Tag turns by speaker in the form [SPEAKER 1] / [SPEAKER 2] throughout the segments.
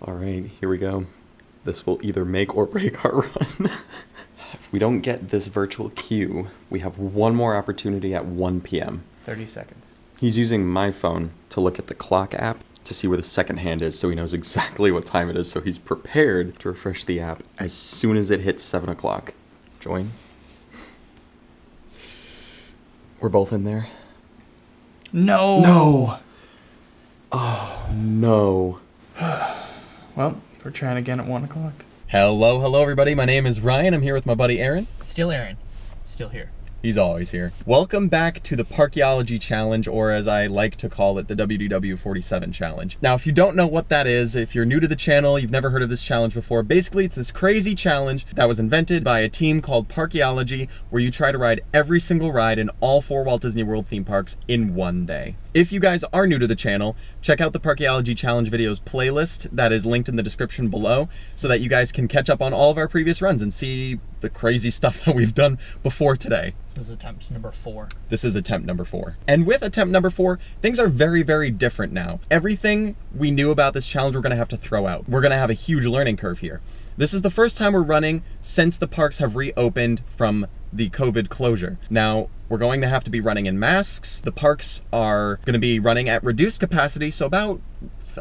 [SPEAKER 1] All right, here we go. This will either make or break our run. If we don't get this virtual queue, we have one more opportunity at 1 p.m.
[SPEAKER 2] 30 seconds.
[SPEAKER 1] He's using my phone to look at the clock app to see where the second hand is so he knows exactly what time it is, so he's prepared to refresh the app as soon as it hits 7 o'clock. Join. We're both in there.
[SPEAKER 2] No!
[SPEAKER 1] No! Oh, no.
[SPEAKER 2] Well, we're trying again at 1 o'clock.
[SPEAKER 1] Hello everybody, my name is Ryan. I'm here with my buddy Aaron.
[SPEAKER 3] Still Aaron. Still here.
[SPEAKER 1] He's always here. Welcome back to the Parkeology Challenge, or as I like to call it, the WDW 47 Challenge. Now, if you don't know what that is, if you're new to the channel, you've never heard of this challenge before, basically it's this crazy challenge that was invented by a team called Parkeology, where you try to ride every single ride in all 4 Walt Disney World theme parks in one day. If you guys are new to the channel, check out the Parkeology Challenge videos playlist that is linked in the description below so that you guys can catch up on all of our previous runs and see the crazy stuff that we've done before today.
[SPEAKER 3] This is attempt number 4.
[SPEAKER 1] This is attempt number 4. And with attempt number 4, things are very, very different now. Everything we knew about this challenge we're gonna have to throw out. We're gonna have a huge learning curve here. This is the first time we're running since the parks have reopened from the COVID closure. Now, we're going to have to be running in masks. The parks are gonna be running at reduced capacity, so about,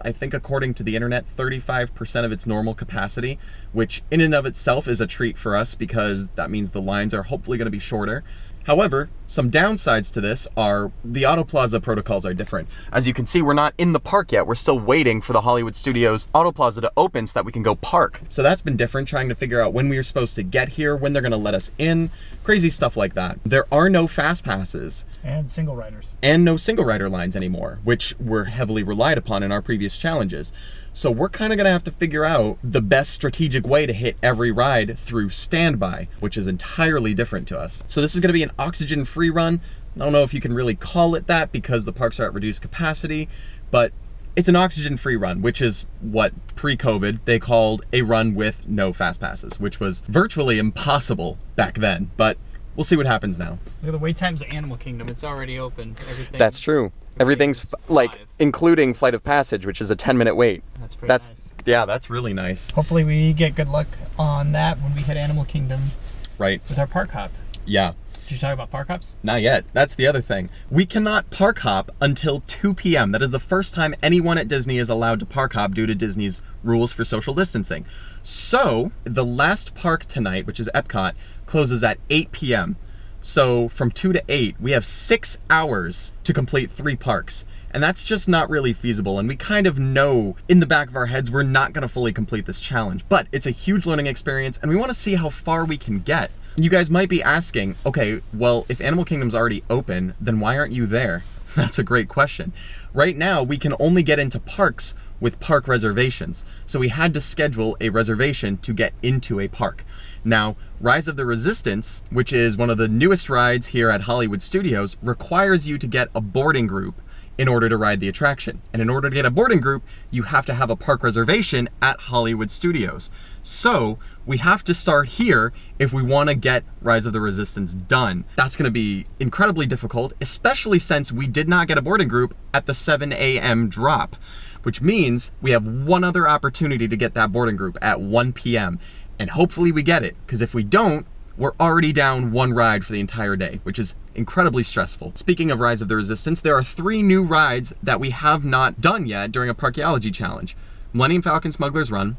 [SPEAKER 1] I think according to the internet, 35% of its normal capacity, which in and of itself is a treat for us because that means the lines are hopefully gonna be shorter. However, some downsides to this are the Auto Plaza protocols are different. As you can see, we're not in the park yet. We're still waiting for the Hollywood Studios Auto Plaza to open so that we can go park. So that's been different, trying to figure out when we are supposed to get here, when they're gonna let us in, crazy stuff like that. There are no fast passes.
[SPEAKER 3] And single riders.
[SPEAKER 1] And no single rider lines anymore, which were heavily relied upon in our previous challenges. So we're kind of gonna have to figure out the best strategic way to hit every ride through standby, which is entirely different to us. So this is gonna be an oxygen-free run. I don't know if you can really call it that because the parks are at reduced capacity, but it's an oxygen-free run, which is what pre-COVID they called a run with no fast passes, which was virtually impossible back then, but we'll see what happens now.
[SPEAKER 3] Look at the wait times at Animal Kingdom. It's already open. Everything.
[SPEAKER 1] That's true. Everything's like, including Flight of Passage, which is a 10-minute wait.
[SPEAKER 3] That's pretty nice.
[SPEAKER 1] Yeah, that's really nice.
[SPEAKER 3] Hopefully we get good luck on that when we hit Animal Kingdom.
[SPEAKER 1] Right.
[SPEAKER 3] With our park hop.
[SPEAKER 1] Yeah.
[SPEAKER 3] Did you talk about park hops?
[SPEAKER 1] Not yet. That's the other thing. We cannot park hop until 2 p.m. That is the first time anyone at Disney is allowed to park hop due to Disney's rules for social distancing. So, the last park tonight, which is Epcot, closes at 8 p.m. So from 2 to 8, we have 6 hours to complete 3 parks. And that's just not really feasible. And we kind of know in the back of our heads, we're not gonna fully complete this challenge, but it's a huge learning experience and we wanna see how far we can get. You guys might be asking, okay, well, if Animal Kingdom's already open, then why aren't you there? That's a great question. Right now, we can only get into parks with park reservations. So we had to schedule a reservation to get into a park. Now, Rise of the Resistance, which is one of the newest rides here at Hollywood Studios, requires you to get a boarding group in order to ride the attraction. And in order to get a boarding group, you have to have a park reservation at Hollywood Studios. So we have to start here if we want to get Rise of the Resistance done. That's going to be incredibly difficult, especially since we did not get a boarding group at the 7 a.m. drop, which means we have one other opportunity to get that boarding group at 1 p.m. And hopefully we get it, because if we don't, we're already down 1 ride for the entire day, which is incredibly stressful. Speaking of Rise of the Resistance, there are 3 new rides that we have not done yet during a Parkeology challenge. Millennium Falcon Smuggler's Run,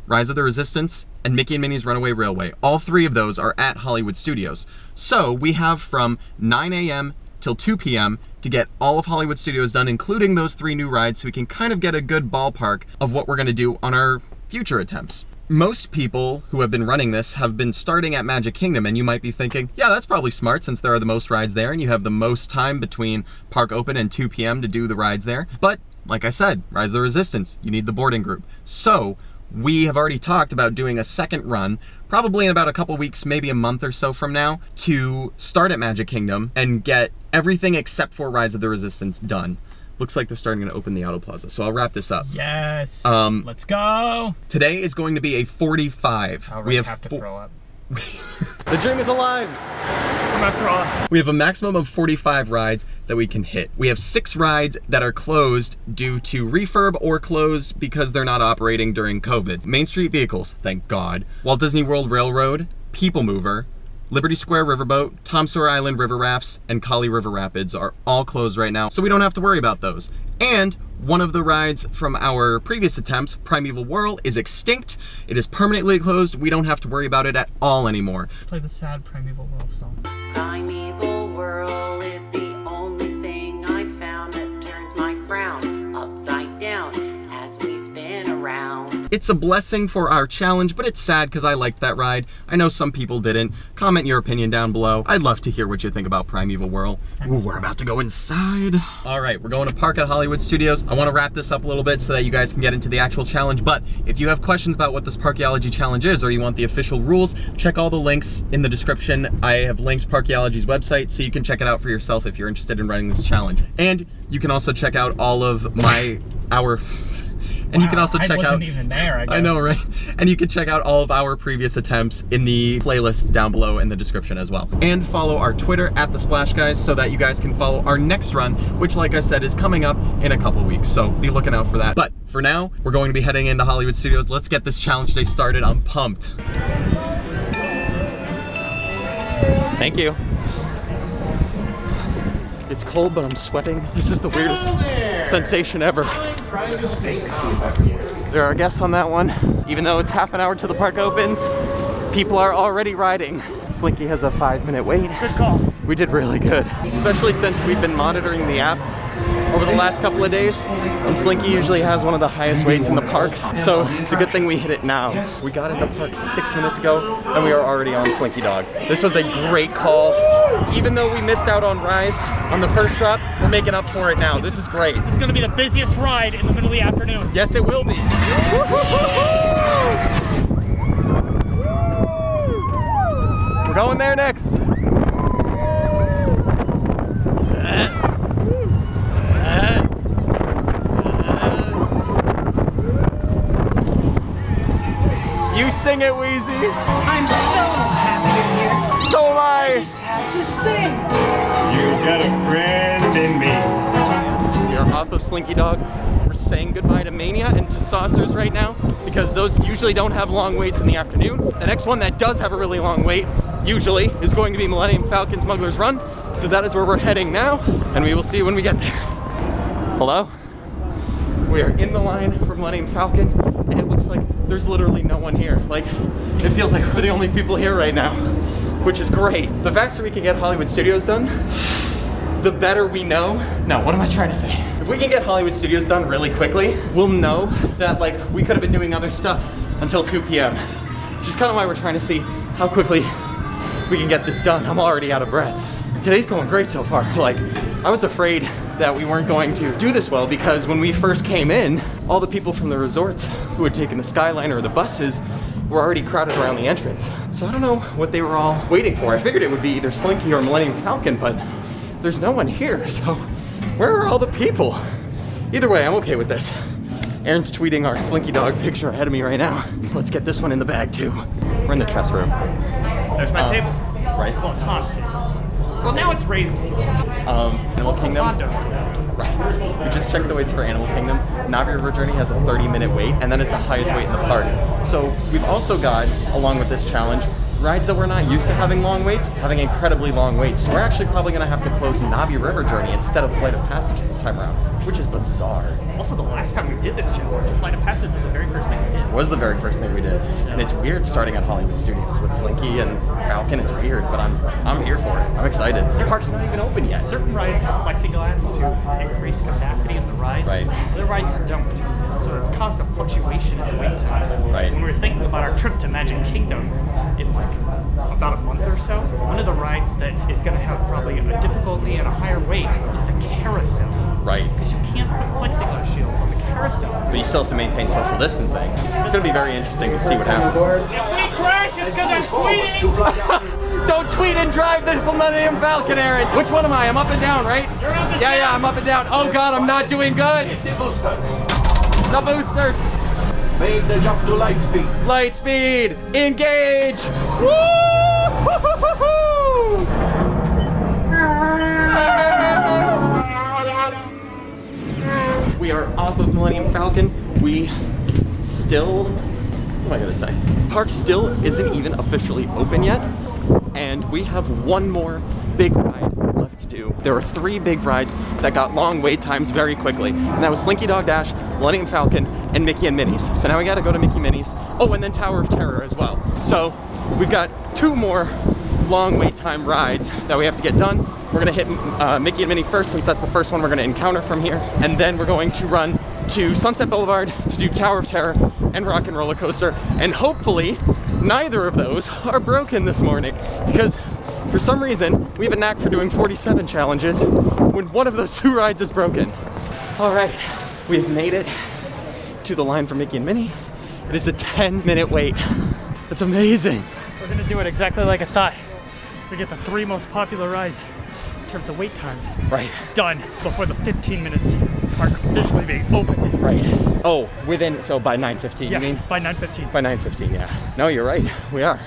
[SPEAKER 1] Rise of the Resistance, and Mickey and Minnie's Runaway Railway. All 3 of those are at Hollywood Studios. So we have from 9 a.m. till 2 p.m. to get all of Hollywood Studios done, including those 3 new rides, so we can kind of get a good ballpark of what we're gonna do on our future attempts. Most people who have been running this have been starting at Magic Kingdom, and you might be thinking, yeah, that's probably smart since there are the most rides there and you have the most time between park open and 2 p.m. to do the rides there. But like I said, Rise of the Resistance, you need the boarding group. So we have already talked about doing a second run, probably in about a couple weeks, maybe a month or so from now, to start at Magic Kingdom and get everything except for Rise of the Resistance done. Looks like they're starting to open the Auto Plaza, so I'll wrap this up.
[SPEAKER 3] Yes, let's go.
[SPEAKER 1] Today is going to be a 45.
[SPEAKER 3] We have to throw up.
[SPEAKER 1] The dream is alive.
[SPEAKER 2] after all.
[SPEAKER 1] We have a maximum of 45 rides that we can hit. We have 6 rides that are closed due to refurb or closed because they're not operating during COVID. Main Street vehicles, thank God. Walt Disney World Railroad, People Mover, Liberty Square Riverboat, Tom Sawyer Island River Rafts, and Kali River Rapids are all closed right now, so we don't have to worry about those. And one of the rides from our previous attempts, Primeval Whirl, is extinct. It is permanently closed. We don't have to worry about it at all anymore.
[SPEAKER 3] Play the sad Primeval Whirl song.
[SPEAKER 4] Primeval Whirl is the only thing I found that turns my frown upside down as we spin around.
[SPEAKER 1] It's a blessing for our challenge, but it's sad because I liked that ride. I know some people didn't. Comment your opinion down below. I'd love to hear what you think about Primeval Whirl. Ooh, we're about to go inside. All right, we're going to Park at Hollywood Studios. I want to wrap this up a little bit so that you guys can get into the actual challenge, but if you have questions about what this Parkeology challenge is or you want the official rules, check all the links in the description. I have linked Parkeology's website so you can check it out for yourself if you're interested in running this challenge. And you can also check out all of and you can also check out. I
[SPEAKER 3] wasn't even there, I guess.
[SPEAKER 1] I know, right? And you can check out all of our previous attempts in the playlist down below in the description as well. And follow our Twitter at The Splash Guys so that you guys can follow our next run, which, like I said, is coming up in a couple weeks. So be looking out for that. But for now, we're going to be heading into Hollywood Studios. Let's get this challenge day started. I'm pumped. Thank you. It's cold, but I'm sweating. This is the weirdest sensation ever. There are guests on that one. Even though it's half an hour till the park opens, people are already riding. Slinky has a 5-minute wait.
[SPEAKER 2] Good call.
[SPEAKER 1] We did really good, especially since we've been monitoring the app over the last couple of days, and Slinky usually has one of the highest weights in the park, so it's a good thing we hit it now. We got in the park 6 minutes ago, and we are already on Slinky Dog. This was a great call. Even though we missed out on Rise on the first drop, we're making up for it now. This is great.
[SPEAKER 2] This is gonna be the busiest ride in the middle of the afternoon.
[SPEAKER 1] Yes, it will be. We're going there next. You sing it, Wheezy.
[SPEAKER 5] I'm so happy you're here.
[SPEAKER 1] So am I.
[SPEAKER 5] I just have to sing.
[SPEAKER 6] You got a friend in me.
[SPEAKER 1] We are off of Slinky Dog. We're saying goodbye to Mania and to Saucers right now because those usually don't have long waits in the afternoon. The next one that does have a really long wait, usually, is going to be Millennium Falcon Smuggler's Run. So that is where we're heading now, and we will see you when we get there. Hello? We are in the line for Millennium Falcon, and it looks like there's literally no one here. Like, it feels like we're the only people here right now, which is great. The faster we can get Hollywood Studios done, the better we know. No, what am I trying to say? If we can get Hollywood Studios done really quickly, we'll know that like we could have been doing other stuff until 2 p.m. Which is kind of why we're trying to see how quickly we can get this done. I'm already out of breath. Today's going great so far. Like, I was afraid that we weren't going to do this well because when we first came in, all the people from the resorts who had taken the Skyliner or the buses were already crowded around the entrance. So I don't know what they were all waiting for. I figured it would be either Slinky or Millennium Falcon, but there's no one here, so where are all the people? Either way, I'm okay with this. Aaron's tweeting our Slinky Dog picture ahead of me right now. Let's get this one in the bag too. We're in the chess room.
[SPEAKER 2] There's my table.
[SPEAKER 1] Right.
[SPEAKER 2] Well, it's Han's table. Well, now it's raised.
[SPEAKER 1] Animal Kingdom.
[SPEAKER 2] Mondo's table.
[SPEAKER 1] Right. We just checked the weights for Animal Kingdom. Navi River Journey has a 30-minute wait, and that is the highest weight in the park. So we've also got, along with this challenge, rides that we're not used to having long waits, having incredibly long waits. So we're actually probably gonna have to close Navi River Journey instead of Flight of Passage this time around, which is bizarre.
[SPEAKER 2] Also, the last time we did this challenge, Flight of Passage was the very first thing we did.
[SPEAKER 1] It was the very first thing we did. And it's weird starting at Hollywood Studios with Slinky and Falcon. It's weird, but I'm here for it. I'm excited. The park's not even open yet.
[SPEAKER 2] Certain rides have plexiglass to increase capacity of the rides.
[SPEAKER 1] Right.
[SPEAKER 2] Other rides don't. So it's caused a fluctuation in wait times.
[SPEAKER 1] Right.
[SPEAKER 2] When we were thinking about our trip to Magic Kingdom in like about a month or so, one of the rides that is going to have probably a difficulty and a higher wait is the carousel.
[SPEAKER 1] Right.
[SPEAKER 2] Because you can't put plexiglass shields on the carousel.
[SPEAKER 1] But you still have to maintain social distancing. It's going to be very interesting to see what happens.
[SPEAKER 2] If we crash, it's because I'm tweeting!
[SPEAKER 1] Don't tweet and drive the Millennium Falcon, Aaron. Which one am I? I'm up and down, right? Yeah, I'm up and down. Oh God, I'm not doing good. The boosters.
[SPEAKER 6] Make the jump to light speed.
[SPEAKER 1] Light speed, engage. Woo! We are off of Millennium Falcon. We still, what am I gonna say? Park still isn't even officially open yet, and we have one more big ride left to do. There were 3 big rides that got long wait times very quickly, and that was Slinky Dog Dash, Millennium Falcon, and Mickey and Minnie's. So now we gotta go to Mickey Minnie's. Oh, and then Tower of Terror as well. So we've got 2 more long wait time rides that we have to get done. We're gonna hit Mickey and Minnie first, since that's the first one we're gonna encounter from here. And then we're going to run to Sunset Boulevard to do Tower of Terror and Rock and Roller Coaster. And hopefully neither of those are broken this morning, because for some reason we have a knack for doing 47 challenges when one of those 2 rides is broken. All right, we've made it to the line for Mickey and Minnie. It is a 10-minute wait. It's amazing.
[SPEAKER 2] We're gonna do it exactly like I thought. We get the 3 most popular rides in terms of wait times.
[SPEAKER 1] Right.
[SPEAKER 2] Done before the 15 minutes mark officially being open.
[SPEAKER 1] Right. Oh, so by 9:15,
[SPEAKER 2] Yeah,
[SPEAKER 1] you mean?
[SPEAKER 2] by 9:15.
[SPEAKER 1] By 9:15, yeah. No, you're right. We are,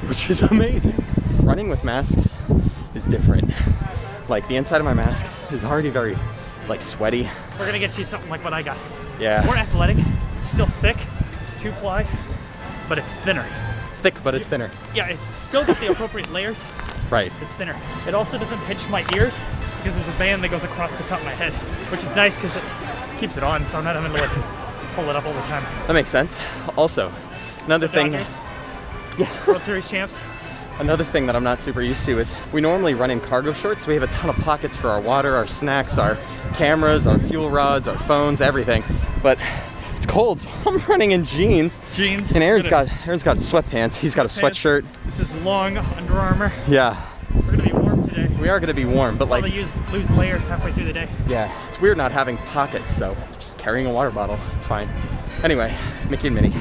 [SPEAKER 1] which is amazing. Running with masks is different. Like, the inside of my mask is already very, like, sweaty.
[SPEAKER 2] We're gonna get you something like what I got.
[SPEAKER 1] Yeah.
[SPEAKER 2] It's more athletic. It's still thick, 2-ply, but it's thinner.
[SPEAKER 1] It's thick, but it's thinner.
[SPEAKER 2] Yeah, it's still got the appropriate layers.
[SPEAKER 1] Right.
[SPEAKER 2] It's thinner. It also doesn't pinch my ears because there's a band that goes across the top of my head, which is nice because it keeps it on, so I'm not having to like pull it up all the time.
[SPEAKER 1] That makes sense. Also, another thing.
[SPEAKER 2] Dodgers,
[SPEAKER 1] Yeah.
[SPEAKER 2] World Series champs.
[SPEAKER 1] Another thing that I'm not super used to is we normally run in cargo shorts, so we have a ton of pockets for our water, our snacks, our cameras, our fuel rods, our phones, everything. But it's cold, so I'm running in jeans.
[SPEAKER 2] Jeans.
[SPEAKER 1] And Aaron's got sweatpants. He's got a sweatshirt.
[SPEAKER 2] This is long Under Armour.
[SPEAKER 1] Yeah.
[SPEAKER 2] We're gonna be warm today.
[SPEAKER 1] We are gonna be warm, but like,
[SPEAKER 2] Probably lose layers halfway through the day.
[SPEAKER 1] yeah, it's weird not having pockets, so just carrying a water bottle, it's fine. Anyway, Mickey and Minnie.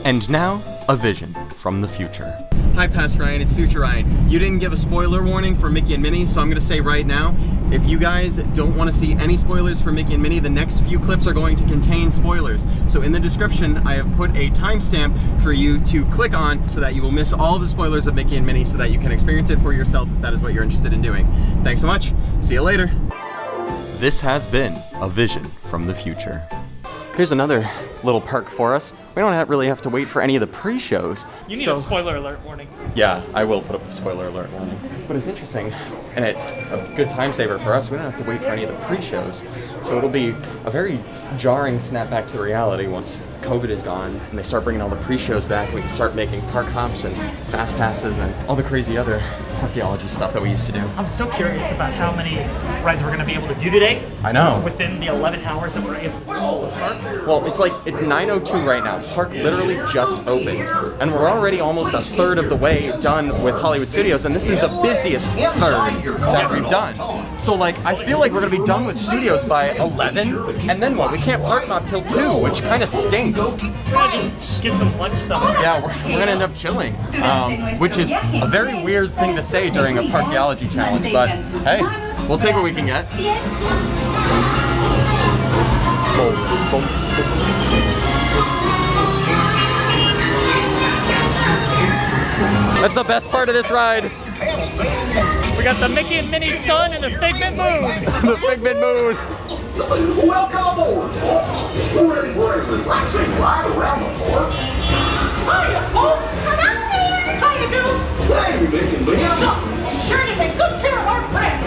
[SPEAKER 1] And now, a vision from the future. Hi, Past Ryan, it's Future Ryan. You didn't give a spoiler warning for Mickey and Minnie, so I'm gonna say right now, if you guys don't wanna see any spoilers for Mickey and Minnie, the next few clips are going to contain spoilers. So in the description, I have put a timestamp for you to click on so that you will miss all the spoilers of Mickey and Minnie so that you can experience it for yourself if that is what you're interested in doing. Thanks so much, see you later. This has been a vision from the future. Here's another little perk for us. We don't really have to wait for any of the pre-shows.
[SPEAKER 2] You need a spoiler alert warning.
[SPEAKER 1] Yeah, I will put up a spoiler alert warning. But it's interesting, and it's a good time saver for us. We don't have to wait for any of the pre-shows. So it'll be a very jarring snap back to reality once COVID is gone and they start bringing all the pre-shows back. We can start making park hops and fast passes and all the crazy other Parkeology stuff that we used to do.
[SPEAKER 2] I'm so curious about how many rides we're going to be able to do today.
[SPEAKER 1] I know.
[SPEAKER 2] Within the 11 hours that we're able to do all the parks.
[SPEAKER 1] Well, it's 9:02 right now. Park literally just opened, and we're already almost a third of the way done with Hollywood Studios, and this is the busiest third that we've done. So like, I feel like we're gonna be done with studios by 11, and then what? We can't park hop till 2, which kind of stinks.
[SPEAKER 2] We're going to just get some lunch somewhere.
[SPEAKER 1] Yeah, we're gonna end up chilling, which is a very weird thing to say during a Parkeology challenge, but hey, we'll take what we can get. That's the best part of this ride.
[SPEAKER 2] We got the Mickey and Minnie sun and the Figment moon.
[SPEAKER 1] The Figment moon.
[SPEAKER 7] Welcome aboard, folks. We're ready for a relaxing ride around the porch. Hiya, folks.
[SPEAKER 5] Hello there. How you doing?
[SPEAKER 7] Hey, Mickey and Minnie.
[SPEAKER 5] Sure you take good care of our friends.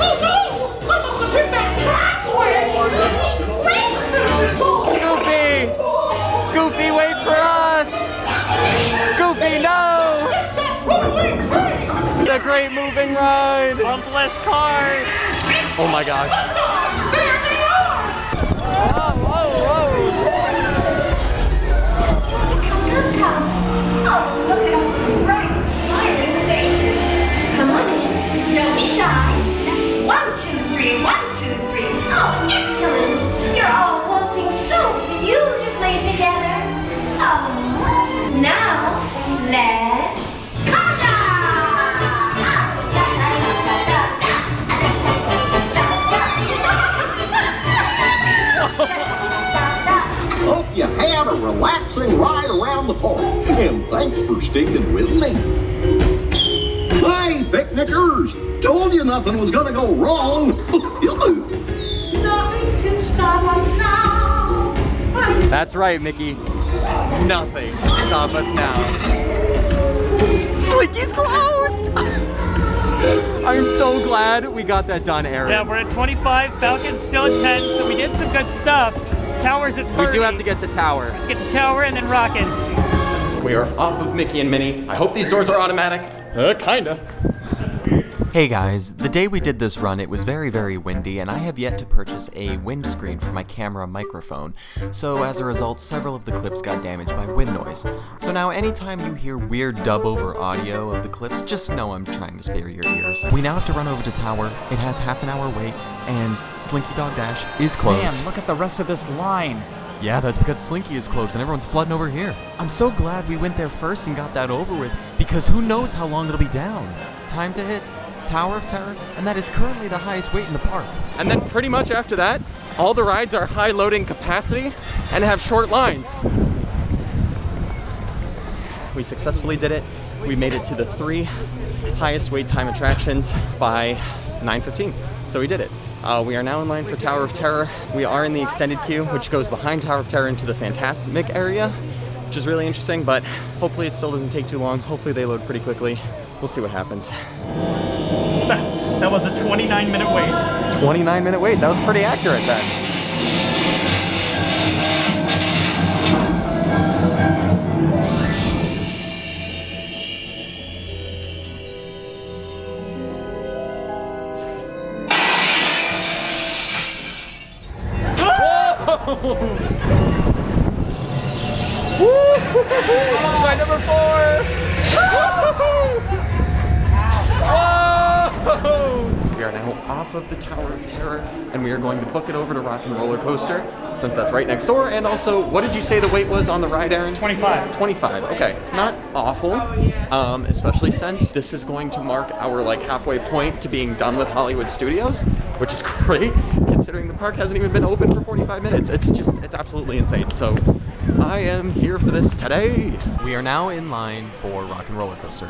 [SPEAKER 5] Oh no! I must have hit that track switch.
[SPEAKER 1] Goofy! Goofy, wait for us! Goofy, no! The great moving ride!
[SPEAKER 2] Bumpless cars.
[SPEAKER 1] Oh my gosh.
[SPEAKER 5] There they are.
[SPEAKER 1] Whoa, whoa, whoa!
[SPEAKER 5] Come. Oh, look at all these bright, smiling faces. Come on in. Don't be shy. 1, 2, 3. 1, 2, 3. Oh, excellent. You're all waltzing so beautifully together. Oh, now let's conga!
[SPEAKER 7] Hope you had a relaxing ride around the park, and thanks for sticking with me. Hey, picnickers! Told you nothing was gonna go wrong.
[SPEAKER 5] Nothing can stop us now.
[SPEAKER 1] That's right, Mickey. Nothing can stop us now. Slinky's closed! I'm so glad we got that done, Aaron.
[SPEAKER 2] Yeah, we're at 25, Falcon's still at 10, so we did some good stuff. Tower's at 30.
[SPEAKER 1] We do have to get to Tower.
[SPEAKER 2] Let's get to Tower and then Rockin'.
[SPEAKER 1] We are off of Mickey and Minnie. I hope these doors are automatic. Kinda. Hey guys, the day we did this run, it was very, very windy, and I have yet to purchase a windscreen for my camera microphone. So as a result, several of the clips got damaged by wind noise. So now anytime you hear weird dub over audio of the clips, just know I'm trying to spare your ears. We now have to run over to Tower. It has half an hour wait, and Slinky Dog Dash is closed.
[SPEAKER 8] Man, look at the rest of this line.
[SPEAKER 1] Yeah, that's because Slinky is closed and everyone's flooding over here. I'm so glad we went there first and got that over with, because who knows how long it'll be down. Time to hit Tower of Terror, and that is currently the highest weight in the park. And then pretty much after that, all the rides are high loading capacity and have short lines. We successfully did it. We made it to the 3 highest wait time attractions by 9:15. So we did it. We are now in line for Tower of Terror. We are in the extended queue, which goes behind Tower of Terror into the Fantasmic area, which is really interesting, but hopefully it still doesn't take too long. Hopefully they load pretty quickly. We'll see what happens.
[SPEAKER 2] That was a 29-minute wait.
[SPEAKER 1] 29-minute wait, that was pretty accurate then. Ride number 4! Whoa! We are now off of the Tower of Terror, and we are going to book it over to Rock and Roller Coaster, since that's right next door. And also, what did you say the wait was on the ride, Aaron?
[SPEAKER 2] 25.
[SPEAKER 1] 25, okay. Not awful, especially since this is going to mark our like halfway point to being done with Hollywood Studios, which is great, considering the park hasn't even been open for 45 minutes. It's absolutely insane. So I am here for this today. We are now in line for Rock and Roller Coaster.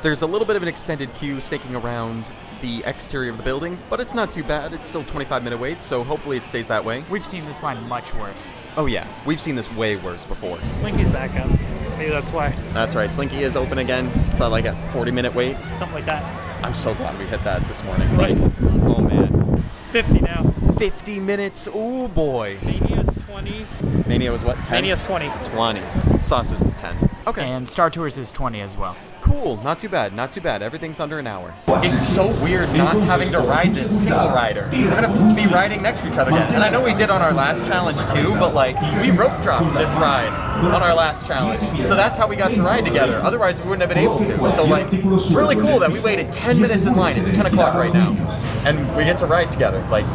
[SPEAKER 1] There's a little bit of an extended queue snaking around the exterior of the building, but it's not too bad. It's still 25-minute wait, so hopefully it stays that way.
[SPEAKER 8] We've seen this line much worse.
[SPEAKER 1] Oh yeah, we've seen this way worse before.
[SPEAKER 2] Slinky's back up. Maybe that's why.
[SPEAKER 1] That's right, Slinky is open again. It's not like a 40-minute wait.
[SPEAKER 2] Something like that.
[SPEAKER 1] I'm so glad we hit that this morning.
[SPEAKER 2] Right.
[SPEAKER 1] Like, oh man.
[SPEAKER 2] It's 50 now.
[SPEAKER 1] 50 minutes, oh boy.
[SPEAKER 2] Mania's 20.
[SPEAKER 1] Mania was what, 10?
[SPEAKER 2] Mania's 20.
[SPEAKER 1] 20. Saucers is 10. Okay.
[SPEAKER 8] And Star Tours is 20 as well.
[SPEAKER 1] Cool, not too bad, not too bad. Everything's under an hour. It's so weird not having to ride this single rider. We're gonna be riding next to each other again. And I know we did on our last challenge too, but like, we rope dropped this ride on our last challenge. So that's how we got to ride together. Otherwise, we wouldn't have been able to. So like, it's really cool that we waited 10 minutes in line. It's 10 o'clock right now. And we get to ride together. Like,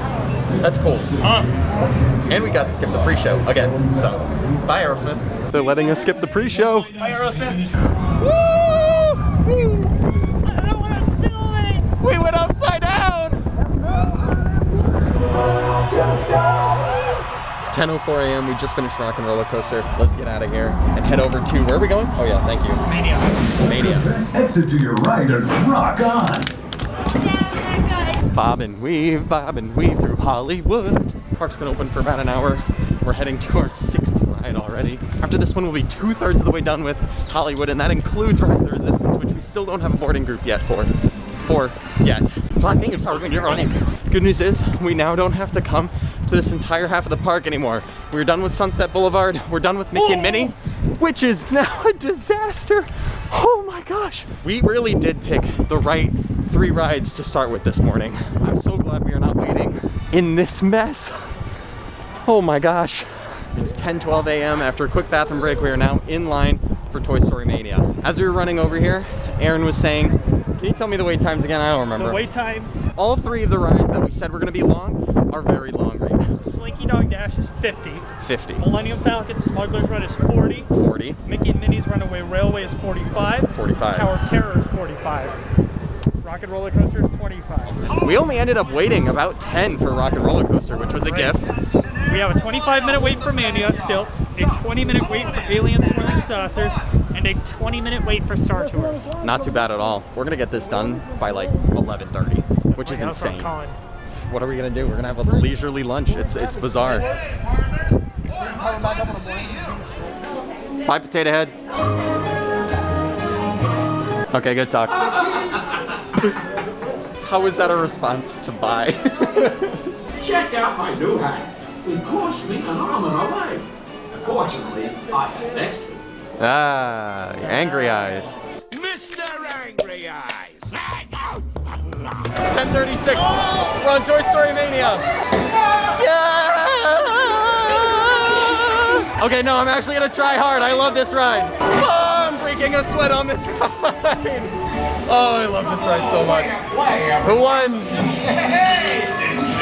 [SPEAKER 1] that's cool.
[SPEAKER 2] Awesome.
[SPEAKER 1] And we got to skip the pre-show again. So, bye Aerosmith. They're letting us skip the pre-show.
[SPEAKER 2] Bye, Aerosmith.
[SPEAKER 1] I don't want to film it. We went upside down. It's 10:04 a.m. We just finished Rock and Roller Coaster. Let's get out of here and head over to, where are we going? Oh yeah, thank you.
[SPEAKER 2] Mania.
[SPEAKER 1] Mania.
[SPEAKER 7] Exit to your right and rock on.
[SPEAKER 1] Bob and weave through Hollywood. Park's been open for about an hour. We're heading to our 6th ride already. After this one, we'll be 2/3 of the way done with Hollywood, and that includes Rise of the Resistance, which we still don't have a boarding group yet for yet. Blocking is hard when you're on it. Good news is, we now don't have to come to this entire half of the park anymore. We're done with Sunset Boulevard. We're done with Mickey and Minnie, which is now a disaster. Oh my gosh. We really did pick the right 3 rides to start with this morning. I'm so glad we are not waiting in this mess. Oh my gosh. It's 10:12 a.m. After a quick bathroom break, we are now in line for Toy Story Mania. As we were running over here, Aaron was saying, can you tell me the wait times again? I don't remember.
[SPEAKER 2] The wait times.
[SPEAKER 1] All 3 of the rides that we said were gonna be long are very long right now.
[SPEAKER 2] Slinky Dog Dash is 50.
[SPEAKER 1] 50.
[SPEAKER 2] Millennium Falcon Smuggler's Run is 40.
[SPEAKER 1] 40.
[SPEAKER 2] Mickey and Minnie's Runaway Railway is 45.
[SPEAKER 1] 45.
[SPEAKER 2] Tower of Terror is 45. Rock and Roller Coaster is 25.
[SPEAKER 1] We only ended up waiting about 10 for Rock and Roller Coaster, which was a gift.
[SPEAKER 2] We have a 25-minute wait for Mania still, a 20-minute wait for Alien Swirling Saucers, and a 20-minute wait for Star Tours.
[SPEAKER 1] Not too bad at all. We're gonna get this done by like 11:30, which is
[SPEAKER 2] That's what I'm
[SPEAKER 1] insane.
[SPEAKER 2] calling.
[SPEAKER 1] What are we gonna do? We're gonna have a leisurely lunch. It's bizarre. Bye, Potato Head. Okay, good talk. How is that a response to bye?
[SPEAKER 7] Check out my new hat. It cost me an arm and a leg. Fortunately, I had extras.
[SPEAKER 1] Ah, angry eyes.
[SPEAKER 7] Mr. Angry Eyes.
[SPEAKER 1] 10:36. We're on Toy Story Mania. Yeah! Okay, no, I'm actually gonna try hard. I love this ride. Oh, I'm breaking a sweat on this ride. Oh, I love this ride so much. Who won?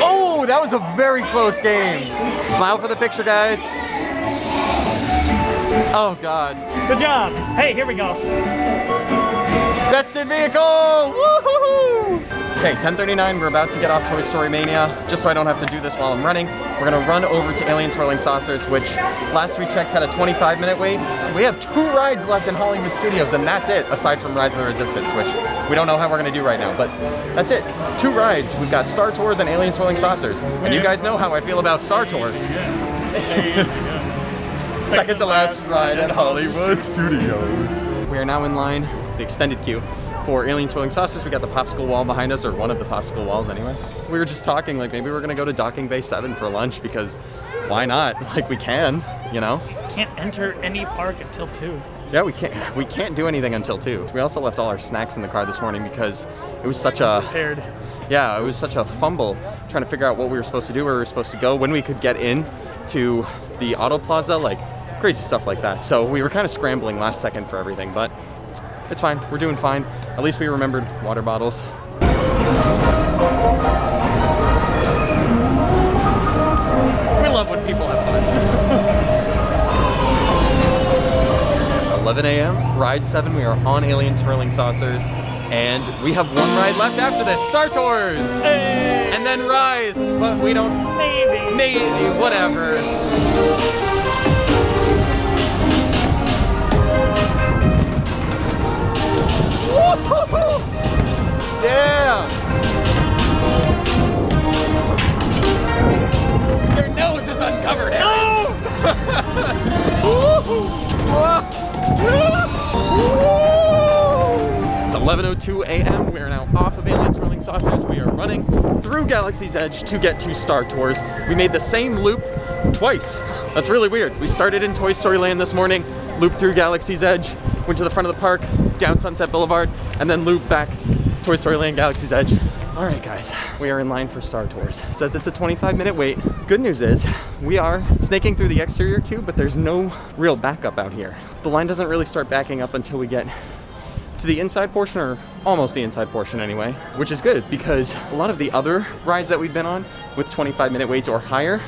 [SPEAKER 1] Oh, that was a very close game. Smile for the picture, guys. Oh, God.
[SPEAKER 2] Good job. Hey, here we go.
[SPEAKER 1] Best in vehicle! Woohoo! Okay, 10:39, we're about to get off Toy Story Mania. Just so I don't have to do this while I'm running, we're gonna run over to Alien Swirling Saucers, which last we checked had a 25-minute wait. We have 2 rides left in Hollywood Studios, and that's it, aside from Rise of the Resistance, which we don't know how we're gonna do right now, but that's it. 2 rides. We've got Star Tours and Alien Swirling Saucers. And you guys know how I feel about Star Tours. Second to last ride at Hollywood Studios. We are now in line, the extended queue, for Alien Swirling Saucers. We got the popsicle wall behind us, or one of the popsicle walls anyway. We were just talking, like maybe we're gonna go to Docking Bay 7 for lunch because why not? Like we can, you know?
[SPEAKER 2] Can't enter any park until 2.
[SPEAKER 1] Yeah, we can't do anything until 2. We also left all our snacks in the car this morning because it was such a
[SPEAKER 2] Prepared.
[SPEAKER 1] Yeah, it was such a fumble trying to figure out what we were supposed to do, where we were supposed to go, when we could get in to the Auto Plaza, like crazy stuff like that. So we were kind of scrambling last second for everything, but it's fine. We're doing fine. At least we remembered water bottles. We love when people have fun. 11 a.m., ride 7. We are on Alien Swirling Saucers, and we have 1 ride left after this. Star Tours!
[SPEAKER 2] Hey.
[SPEAKER 1] And then Rise, but we don't... Maybe, whatever. Yeah! Your nose is uncovered. No! It's 11:02 a.m. We are now off of Alien Swirling Saucers. We are running through Galaxy's Edge to get to Star Tours. We made the same loop twice. That's really weird. We started in Toy Story Land this morning, looped through Galaxy's Edge, went to the front of the park, down Sunset Boulevard, and then looped back Toy Story Land, Galaxy's Edge. All right, guys, we are in line for Star Tours. It says it's a 25-minute wait. Good news is we are snaking through the exterior queue, but there's no real backup out here. The line doesn't really start backing up until we get to the inside portion, or almost the inside portion anyway, which is good because a lot of the other rides that we've been on with 25-minute waits or higher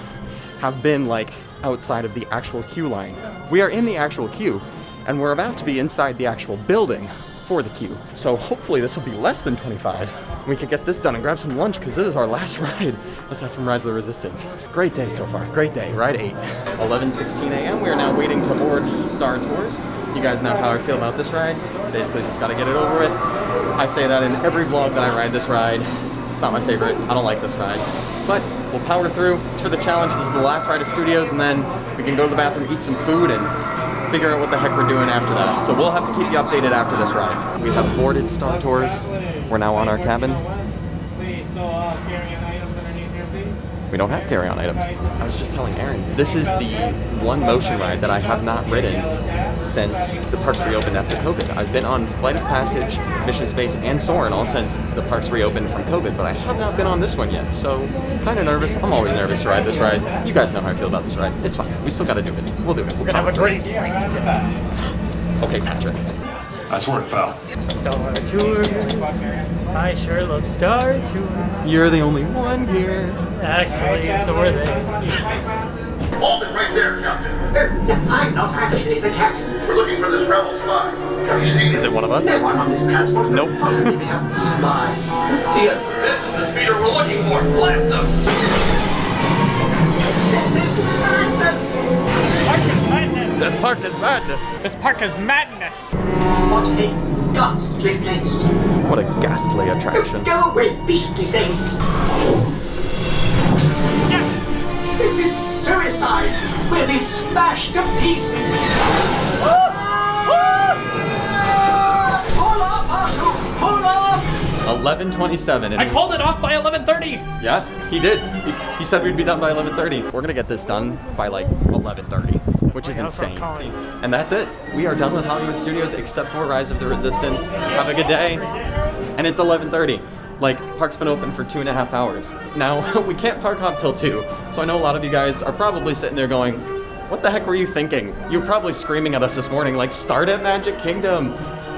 [SPEAKER 1] have been like outside of the actual queue line. We are in the actual queue, and we're about to be inside the actual building for the queue. So hopefully this will be less than 25. We can get this done and grab some lunch because this is our last ride aside from Rise of the Resistance. Great day so far, great day, ride 8. 11:16 a.m. We are now waiting to board Star Tours. You guys know how I feel about this ride. Basically just gotta get it over with. I say that in every vlog that I ride this ride. It's not my favorite, I don't like this ride. But we'll power through. It's for the challenge. This is the last ride of Studios, and then we can go to the bathroom, eat some food, and figure out what the heck we're doing after that. So we'll have to keep you updated after this ride. We have boarded Star Tours. We're now on our cabin. We don't have carry-on items. I was just telling Aaron, this is the one motion ride that I have not ridden since the parks reopened after COVID. I've been on Flight of Passage, Mission Space, and Soarin' all since the parks reopened from COVID, but I have not been on this one yet, so kind of nervous. I'm always nervous to ride this ride. You guys know how I feel about this ride. It's fine. We still got to do it. We'll do it. We're
[SPEAKER 2] gonna have a great flight together.
[SPEAKER 1] Okay, Patrick.
[SPEAKER 6] Nice work, pal.
[SPEAKER 2] Star Tours. I sure love Star Tours.
[SPEAKER 1] You're the only one here.
[SPEAKER 2] Actually, so are they.
[SPEAKER 7] Hold it right there, Captain. I'm not actually the captain. We're looking for this rebel spy. Have you seen
[SPEAKER 1] Is it one of us?
[SPEAKER 7] No one on this transport could
[SPEAKER 1] Nope.
[SPEAKER 7] possibly be a spy. Dear,
[SPEAKER 6] This is the speeder we're looking for. Blast him!
[SPEAKER 7] this is madness.
[SPEAKER 2] Park is madness.
[SPEAKER 1] This park park is madness.
[SPEAKER 2] This park is madness.
[SPEAKER 7] What a ghastly place.
[SPEAKER 1] What a ghastly attraction.
[SPEAKER 7] Go away, beastly thing.
[SPEAKER 2] Yeah.
[SPEAKER 7] This is suicide. We'll be smashed to pieces. Pull off, Arthur. Pull off.
[SPEAKER 1] 11:27.
[SPEAKER 2] I called it off by 11:30.
[SPEAKER 1] Yeah, he did. He said we'd be done by 11:30. We're gonna get this done by like 11:30, which is insane. And that's it. We are done with Hollywood Studios except for Rise of the Resistance. Have a good day. And it's 11:30. Like, park's been open for 2.5 hours. Now, we can't park hop till 2, so I know a lot of you guys are probably sitting there going, what the heck were you thinking? You were probably screaming at us this morning, like, start at Magic Kingdom.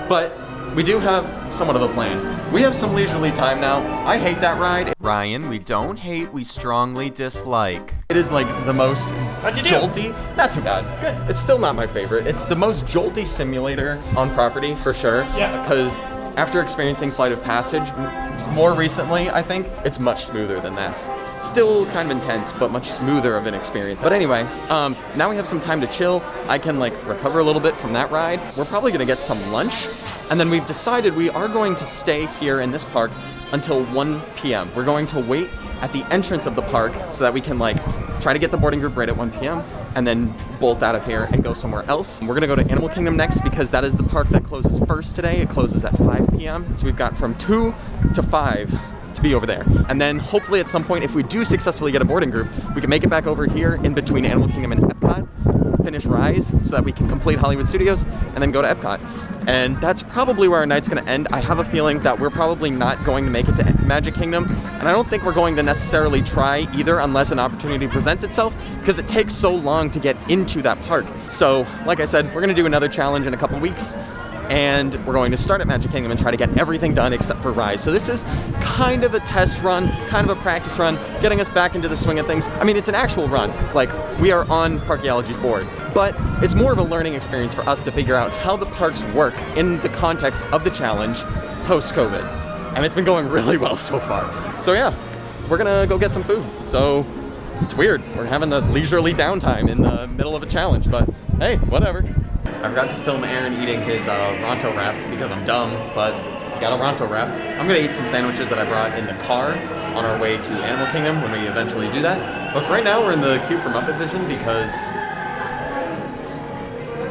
[SPEAKER 1] But we do have somewhat of a plan. We have some leisurely time now. I hate that ride.
[SPEAKER 9] Ryan, we don't hate, we strongly dislike.
[SPEAKER 1] It is like the most
[SPEAKER 2] How'd you do?
[SPEAKER 1] jolty. Not too bad.
[SPEAKER 2] Good.
[SPEAKER 1] It's still not my favorite. It's the most jolty simulator on property for sure.
[SPEAKER 2] Yeah.
[SPEAKER 1] Because after experiencing Flight of Passage more recently, I think it's much smoother than this. Still kind of intense, but much smoother of an experience. But anyway, now we have some time to chill. I can like recover a little bit from that ride. We're probably gonna get some lunch. And then we've decided we are going to stay here in this park until 1 p.m. We're going to wait at the entrance of the park so that we can like try to get the boarding group right at 1 p.m. and then bolt out of here and go somewhere else. We're gonna go to Animal Kingdom next because that is the park that closes first today. It closes at 5 p.m. So we've got from 2 to 5 to be over there. And then hopefully at some point, if we do successfully get a boarding group, we can make it back over here in between Animal Kingdom and Epcot, finish Rise so that we can complete Hollywood Studios and then go to Epcot. And that's probably where our night's gonna end. I have a feeling that we're probably not going to make it to Magic Kingdom, and I don't think we're going to necessarily try either unless an opportunity presents itself, because it takes so long to get into that park. So, like I said, we're gonna do another challenge in a couple weeks, and we're going to start at Magic Kingdom and try to get everything done except for Rise. So this is kind of a test run, kind of a practice run, getting us back into the swing of things. I mean, it's an actual run. Like, we are on Parkeology's board, but it's more of a learning experience for us to figure out how the parks work in the context of the challenge post-COVID. And it's been going really well so far. So yeah, we're gonna go get some food. So it's weird. We're having a leisurely downtime in the middle of a challenge, but hey, whatever. I forgot to film Aaron eating his Ronto wrap because I'm dumb, but we got a Ronto wrap. I'm gonna eat some sandwiches that I brought in the car on our way to Animal Kingdom when we eventually do that. But for right now, we're in the queue for Muppet Vision because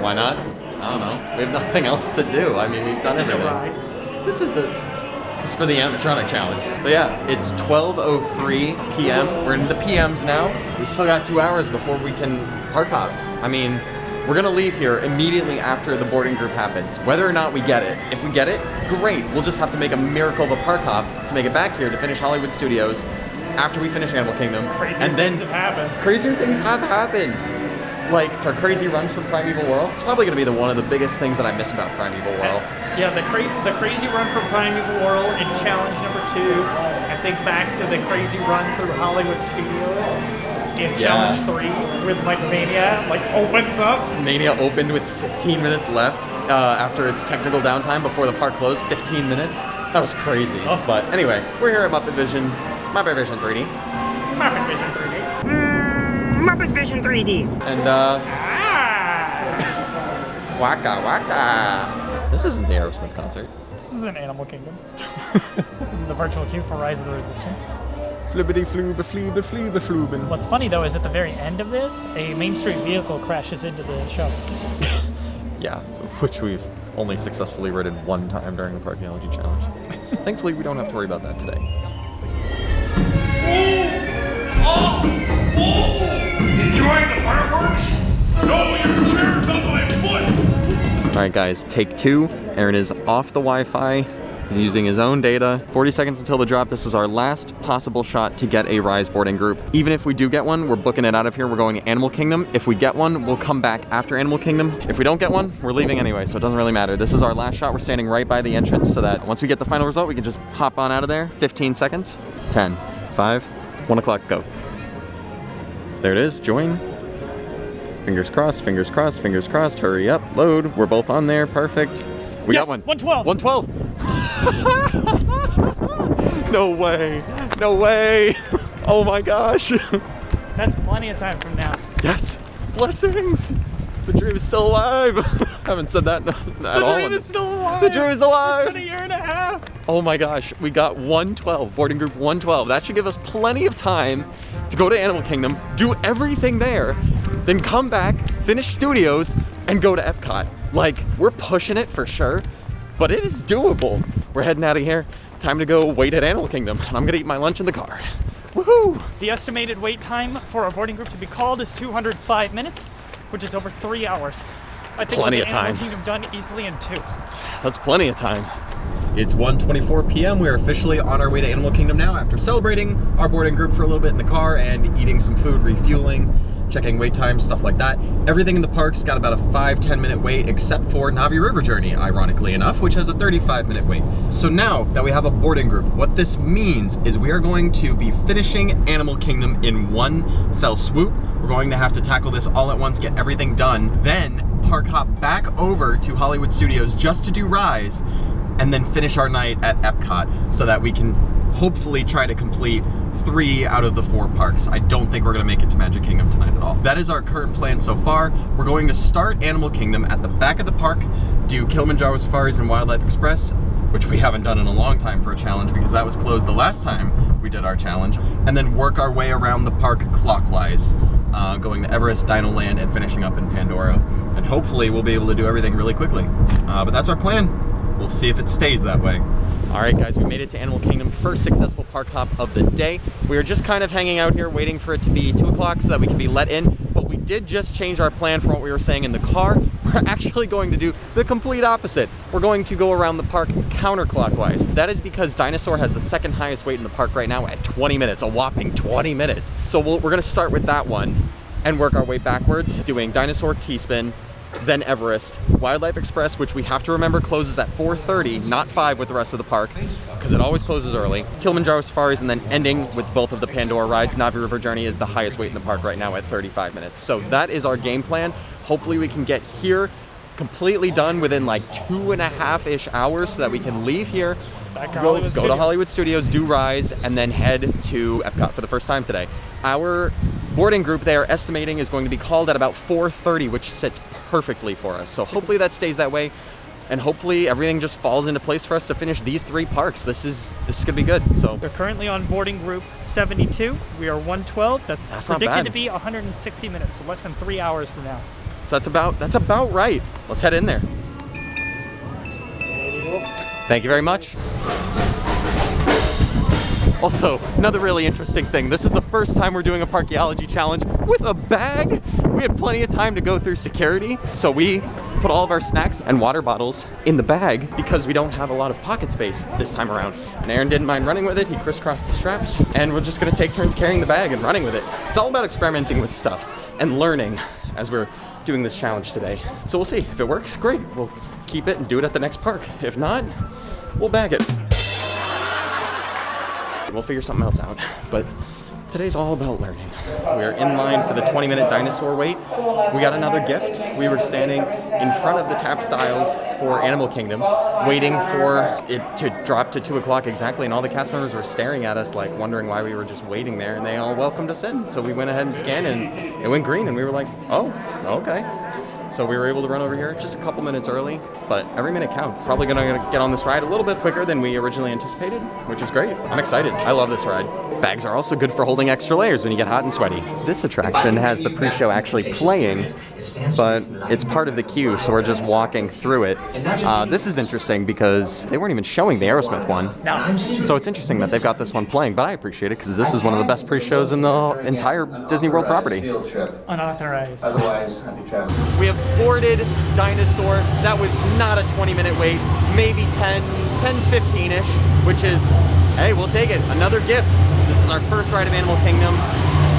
[SPEAKER 1] why not? I don't know. We have nothing else to do. I mean, we've done everything. This is for the animatronic challenge. But yeah, it's 12:03 p.m. We're in the PMs now. We still got 2 hours before we can park hop. I mean, we're gonna leave here immediately after the boarding group happens, whether or not we get it. If we get it, great. We'll just have to make a miracle of a park hop to make it back here to finish Hollywood Studios after we finish Animal Kingdom.
[SPEAKER 2] Crazier things have happened.
[SPEAKER 1] Crazier things have happened. Like our crazy runs from Primeval Whirl. It's probably gonna be one of the biggest things that I miss about Primeval Whirl.
[SPEAKER 2] Yeah, the crazy run from Primeval Whirl in challenge number 2. I think back to the crazy run through Hollywood Studios in challenge 3 with like Mania opens up.
[SPEAKER 1] Mania opened with 15 minutes left after its technical downtime before the park closed. 15 minutes. That was crazy. Oh. But anyway, we're here at Muppet Vision 3D.
[SPEAKER 2] Muppet Vision 3D.
[SPEAKER 10] Muppet Vision 3D.
[SPEAKER 1] And waka waka. This isn't the Aerosmith concert.
[SPEAKER 2] This is an Animal Kingdom. This is the virtual queue for Rise of the Resistance.
[SPEAKER 1] Flibbity flooba fleeba fleeba floobin.
[SPEAKER 2] What's funny though is at the very end of this, a Main Street vehicle crashes into the show.
[SPEAKER 1] Yeah, which we've only successfully ridden one time during the Parkeology challenge. Thankfully, we don't have to worry about that today.
[SPEAKER 7] Enjoying the fireworks? No, your chair's on my foot!
[SPEAKER 1] Alright guys, take 2. Aaron is off the Wi-Fi. He's using his own data. 40 seconds until the drop. This is our last possible shot to get a Rise boarding group. Even if we do get one, we're booking it out of here. We're going to Animal Kingdom. If we get one, we'll come back after Animal Kingdom. If we don't get one, we're leaving anyway, so it doesn't really matter. This is our last shot. We're standing right by the entrance so that once we get the final result, we can just hop on out of there. 15 seconds. 10, 5, 1 o'clock, go. There it is, join. Fingers crossed, fingers crossed, fingers crossed. Hurry up, load. We're both on there, perfect. We got one.
[SPEAKER 2] 112.
[SPEAKER 1] 112. No way. No way. Oh my gosh.
[SPEAKER 2] That's plenty of time from now.
[SPEAKER 1] Yes. Blessings. The dream is still alive. I haven't said that at all.
[SPEAKER 2] The dream is still alive.
[SPEAKER 1] The dream is alive.
[SPEAKER 2] It's been a year and a half.
[SPEAKER 1] Oh my gosh, we got 112, boarding group 112. That should give us plenty of time to go to Animal Kingdom, do everything there, then come back, finish studios, and go to Epcot. Like, we're pushing it for sure, but it is doable. We're heading out of here. Time to go wait at Animal Kingdom, and I'm gonna eat my lunch in the car. Woohoo!
[SPEAKER 2] The estimated wait time for our boarding group to be called is 205 minutes, which is over 3 hours. I think
[SPEAKER 1] plenty
[SPEAKER 2] we'll
[SPEAKER 1] of
[SPEAKER 2] get Animal
[SPEAKER 1] time.
[SPEAKER 2] Kingdom done easily in 2.
[SPEAKER 1] That's plenty of time. It's 1:24 p.m. We are officially on our way to Animal Kingdom now after celebrating our boarding group for a little bit in the car and eating some food, refueling, checking wait times, stuff like that. Everything in the park's got about a 5-10 minute wait except for Navi River Journey, ironically enough, which has a 35-minute wait. So now that we have a boarding group, what this means is we are going to be finishing Animal Kingdom in one fell swoop. We're going to have to tackle this all at once, get everything done, then park hop back over to Hollywood Studios just to do Rise, and then finish our night at Epcot so that we can hopefully try to complete 3 out of the 4 parks. I don't think we're gonna make it to Magic Kingdom tonight at all. That is our current plan so far. We're going to start Animal Kingdom at the back of the park, do Kilimanjaro Safaris and Wildlife Express, which we haven't done in a long time for a challenge because that was closed the last time we did our challenge, and then work our way around the park clockwise, going to Everest, Dino Land, and finishing up in Pandora. And hopefully we'll be able to do everything really quickly. But that's our plan. We'll see if it stays that way. All right, guys, we made it to Animal Kingdom. First successful park hop of the day. We were just kind of hanging out here waiting for it to be 2 o'clock so that we can be let in, but we did just change our plan from what we were saying in the car. We're actually going to do the complete opposite. We're going to go around the park counterclockwise. That is because Dinosaur has the second highest wait in the park right now at 20 minutes, a whopping 20 minutes. So we're gonna start with that one and work our way backwards, doing Dinosaur, T-Spin, then Everest, Wildlife Express, which we have to remember closes at 4:30, not 5 with the rest of the park, because it always closes early. Kilimanjaro Safaris, and then ending with both of the Pandora rides. Navi River Journey is the highest wait in the park right now at 35 minutes. So that is our game plan. Hopefully we can get here completely done within like 2.5-ish hours so that we can leave here, go to Hollywood Studios, do Rise, and then head to Epcot for the first time today. Our boarding group they are estimating is going to be called at about 4:30, which sits perfectly for us. So hopefully that stays that way, and hopefully everything just falls into place for us to finish these 3 parks. This is gonna be good. So
[SPEAKER 2] We're currently on boarding group 72. We are 112. That's predicted to be 160 minutes, so less than 3 hours from now.
[SPEAKER 1] So that's about right. Let's head in there. Thank you very much. Also, another really interesting thing, this is the first time we're doing a Parkeology challenge with a bag. We had plenty of time to go through security, so we put all of our snacks and water bottles in the bag because we don't have a lot of pocket space this time around. And Aaron didn't mind running with it. He crisscrossed the straps, and we're just gonna take turns carrying the bag and running with it. It's all about experimenting with stuff and learning as we're doing this challenge today. So we'll see. If it works, great. We'll keep it and do it at the next park. If not, we'll bag it. We'll figure something else out, but today's all about learning. We're in line for the 20-minute dinosaur wait. We got another gift. We were standing in front of the tap styles for Animal Kingdom, waiting for it to drop to 2 o'clock exactly, and all the cast members were staring at us like wondering why we were just waiting there, and they all welcomed us in. So we went ahead and scanned, and it went green, and we were like, oh, okay. So we were able to run over here just a couple minutes early, but every minute counts. Probably gonna get on this ride a little bit quicker than we originally anticipated, which is great. I'm excited. I love this ride. Bags are also good for holding extra layers when you get hot and sweaty. This attraction has the pre-show actually playing, but it's part of the queue, so we're just walking through it. This is interesting because they weren't even showing the Aerosmith one.
[SPEAKER 2] No.
[SPEAKER 1] So it's interesting that they've got this one playing, but I appreciate it because this is one of the best pre-shows in the entire Disney World property.
[SPEAKER 2] Unauthorized.
[SPEAKER 7] Otherwise, happy travel.
[SPEAKER 1] We have boarded Dinosaur. That was not a 20-minute wait, maybe 10-15-ish, which is, hey, we'll take it. Another gift. This is our first ride of Animal Kingdom.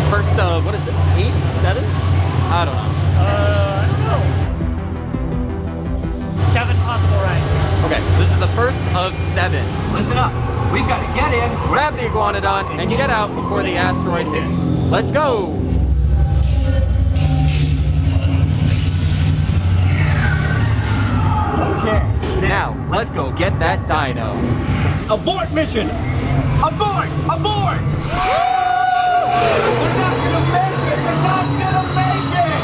[SPEAKER 1] First of, what is it, 8, 7? I don't know.
[SPEAKER 2] 7 possible rides.
[SPEAKER 1] Okay, this is the first of 7.
[SPEAKER 11] Listen up. We've got to get in,
[SPEAKER 1] Grab the Iguanodon, and get out before the asteroid hits. Let's go!
[SPEAKER 11] Okay.
[SPEAKER 1] Now, let's go get that dino.
[SPEAKER 11] Abort mission! Abort! Abort! We're not gonna make it! We're not gonna make it!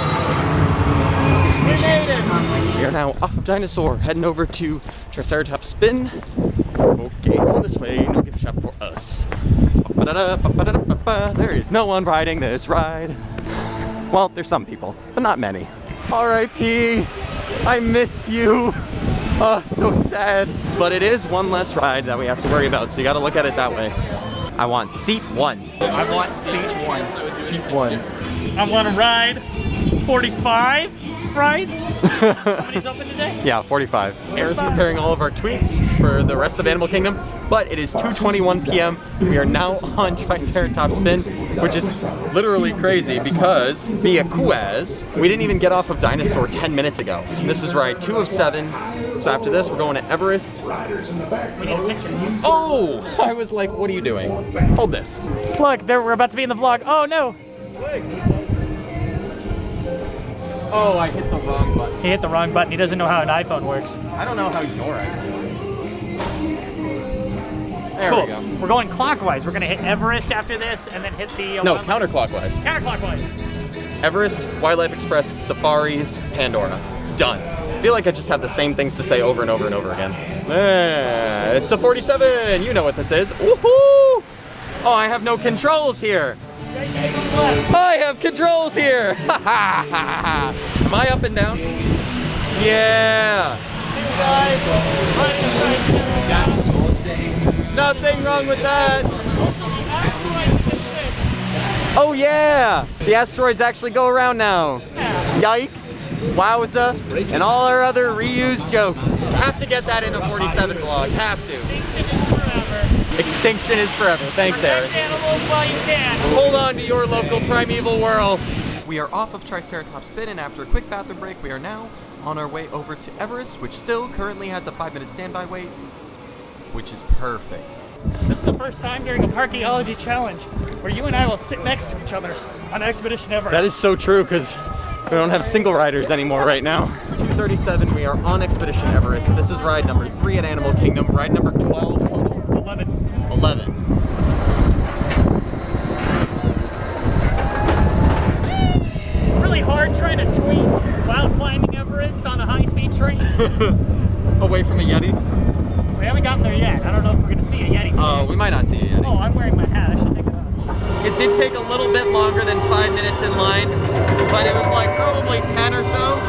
[SPEAKER 1] are now off of Dinosaur, heading over to Triceratops Spin. Okay, going this way, no gift shop for us. There is no one riding this ride. Well, there's some people, but not many. R.I.P. I miss you. Oh, so sad. But it is one less ride that we have to worry about, so you gotta look at it that way. I want seat 1.
[SPEAKER 2] I want seat 1.
[SPEAKER 1] Seat 1.
[SPEAKER 2] I want to ride 45 rides. How many's open today?
[SPEAKER 1] Yeah, 45. Aaron's preparing all of our tweets for the rest of Animal Kingdom, but it is 2:21 p.m. We are now on Triceratops Spin, which is literally crazy because we didn't even get off of Dinosaur 10 minutes ago. And this is ride 2 of 7. So after this, we're going to Everest. Oh! I was like, what are you doing? Hold this.
[SPEAKER 2] Look, we're about to be in the vlog. Oh no!
[SPEAKER 1] Oh, I hit the wrong button.
[SPEAKER 2] He hit the wrong button. He doesn't know how an iPhone works.
[SPEAKER 1] I don't know how your iPhone works. There we go.
[SPEAKER 2] We're going clockwise. We're going to hit Everest after this and then hit the...
[SPEAKER 1] No, counterclockwise.
[SPEAKER 2] Counterclockwise.
[SPEAKER 1] Everest, Wildlife Express, Safaris, Pandora. Done. I feel like I just have the same things to say over and over and over again. It's a 47. You know what this is. Woohoo! Oh, I have no controls here. I have controls here! Am I up and down? Yeah! Nothing wrong with that! Oh yeah! The asteroids actually go around now. Yikes! Wowza! And all our other reused jokes. Have to get that in a 47 vlog. Have to. Extinction is forever. Thanks, Aaron.
[SPEAKER 2] Animals while you can.
[SPEAKER 1] Hold on to your local Primeval Whirl.
[SPEAKER 9] We are off of Triceratops Spin, and after a quick bathroom break, we are now on our way over to Everest, which still currently has a 5-minute standby wait, which is perfect.
[SPEAKER 2] This is the first time during a Parkeology challenge where you and I will sit next to each other on Expedition Everest.
[SPEAKER 1] That is so true, because we don't have single riders anymore right now. 2:37, we are on Expedition Everest. This is ride number 3 at Animal Kingdom. Ride number 12 total. 11.
[SPEAKER 2] It's really hard trying to tweet while climbing Everest on a high-speed train.
[SPEAKER 1] Away from a Yeti?
[SPEAKER 2] We haven't gotten there yet. I don't know if we're going to see a Yeti.
[SPEAKER 1] Oh, we might not see a Yeti.
[SPEAKER 2] Oh, I'm wearing my hat. I should take it off.
[SPEAKER 1] It did take a little bit longer than 5 minutes in line, but it was like probably 10 or so.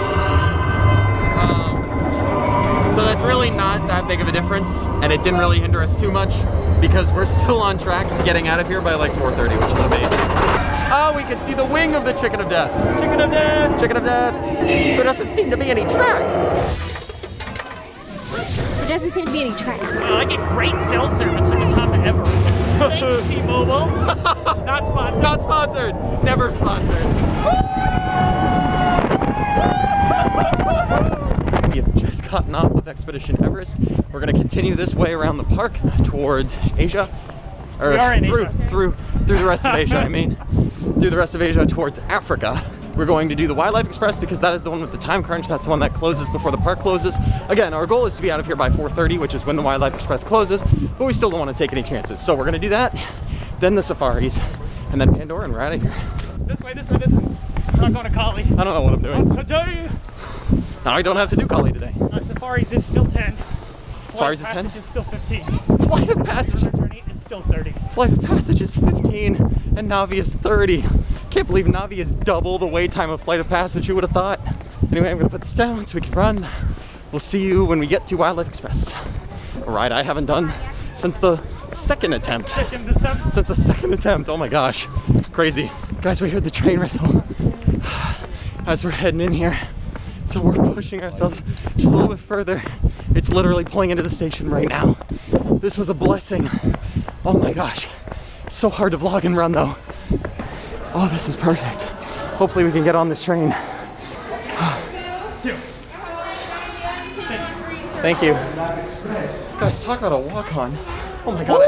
[SPEAKER 1] So that's really not that big of a difference, and it didn't really hinder us too much because we're still on track to getting out of here by like 4:30, which is amazing. Oh, we can see the wing of the Chicken of Death.
[SPEAKER 2] Chicken of Death!
[SPEAKER 1] Chicken of Death! There doesn't seem to be any track.
[SPEAKER 12] There doesn't seem to be any track.
[SPEAKER 2] Oh, I get great cell service at the top of Everest. Thanks, T-Mobile. Not sponsored.
[SPEAKER 1] Not sponsored. Never sponsored. We have just gotten off of Expedition Everest. We're going to continue this way around the park towards Asia. Or
[SPEAKER 2] we are in Asia.
[SPEAKER 1] Through the rest of Asia, I mean. Through the rest of Asia towards Africa. We're going to do the Wildlife Express because that is the one with the time crunch. That's the one that closes before the park closes. Again, our goal is to be out of here by 4:30, which is when the Wildlife Express closes, but we still don't want to take any chances. So we're going to do that, then the safaris, and then Pandora, and we're out of here.
[SPEAKER 2] This way, this way, this way. I'm not going to Kali.
[SPEAKER 1] I don't know what I'm doing.
[SPEAKER 2] Today.
[SPEAKER 1] No, I don't have to do Kali today.
[SPEAKER 2] Safaris is still 10.
[SPEAKER 1] Safaris is 10?
[SPEAKER 2] Flight of Passage is still 15.
[SPEAKER 1] Flight of Passage.
[SPEAKER 2] Journey is still 30.
[SPEAKER 1] Flight of Passage is 15, and Navi is 30. Can't believe Navi is double the wait time of Flight of Passage. Who would have thought? Anyway, I'm gonna put this down so we can run. We'll see you when we get to Wildlife Express. A ride I haven't done since the second attempt. Since the second attempt, oh my gosh. Crazy. Guys, we heard the train whistle as we're heading in here. So we're pushing ourselves just a little bit further. It's literally pulling into the station right now. This was a blessing. Oh my gosh. It's so hard to vlog and run though. Oh, this is perfect. Hopefully we can get on this train. Thank you. Guys, talk about a walk-on. Oh my god.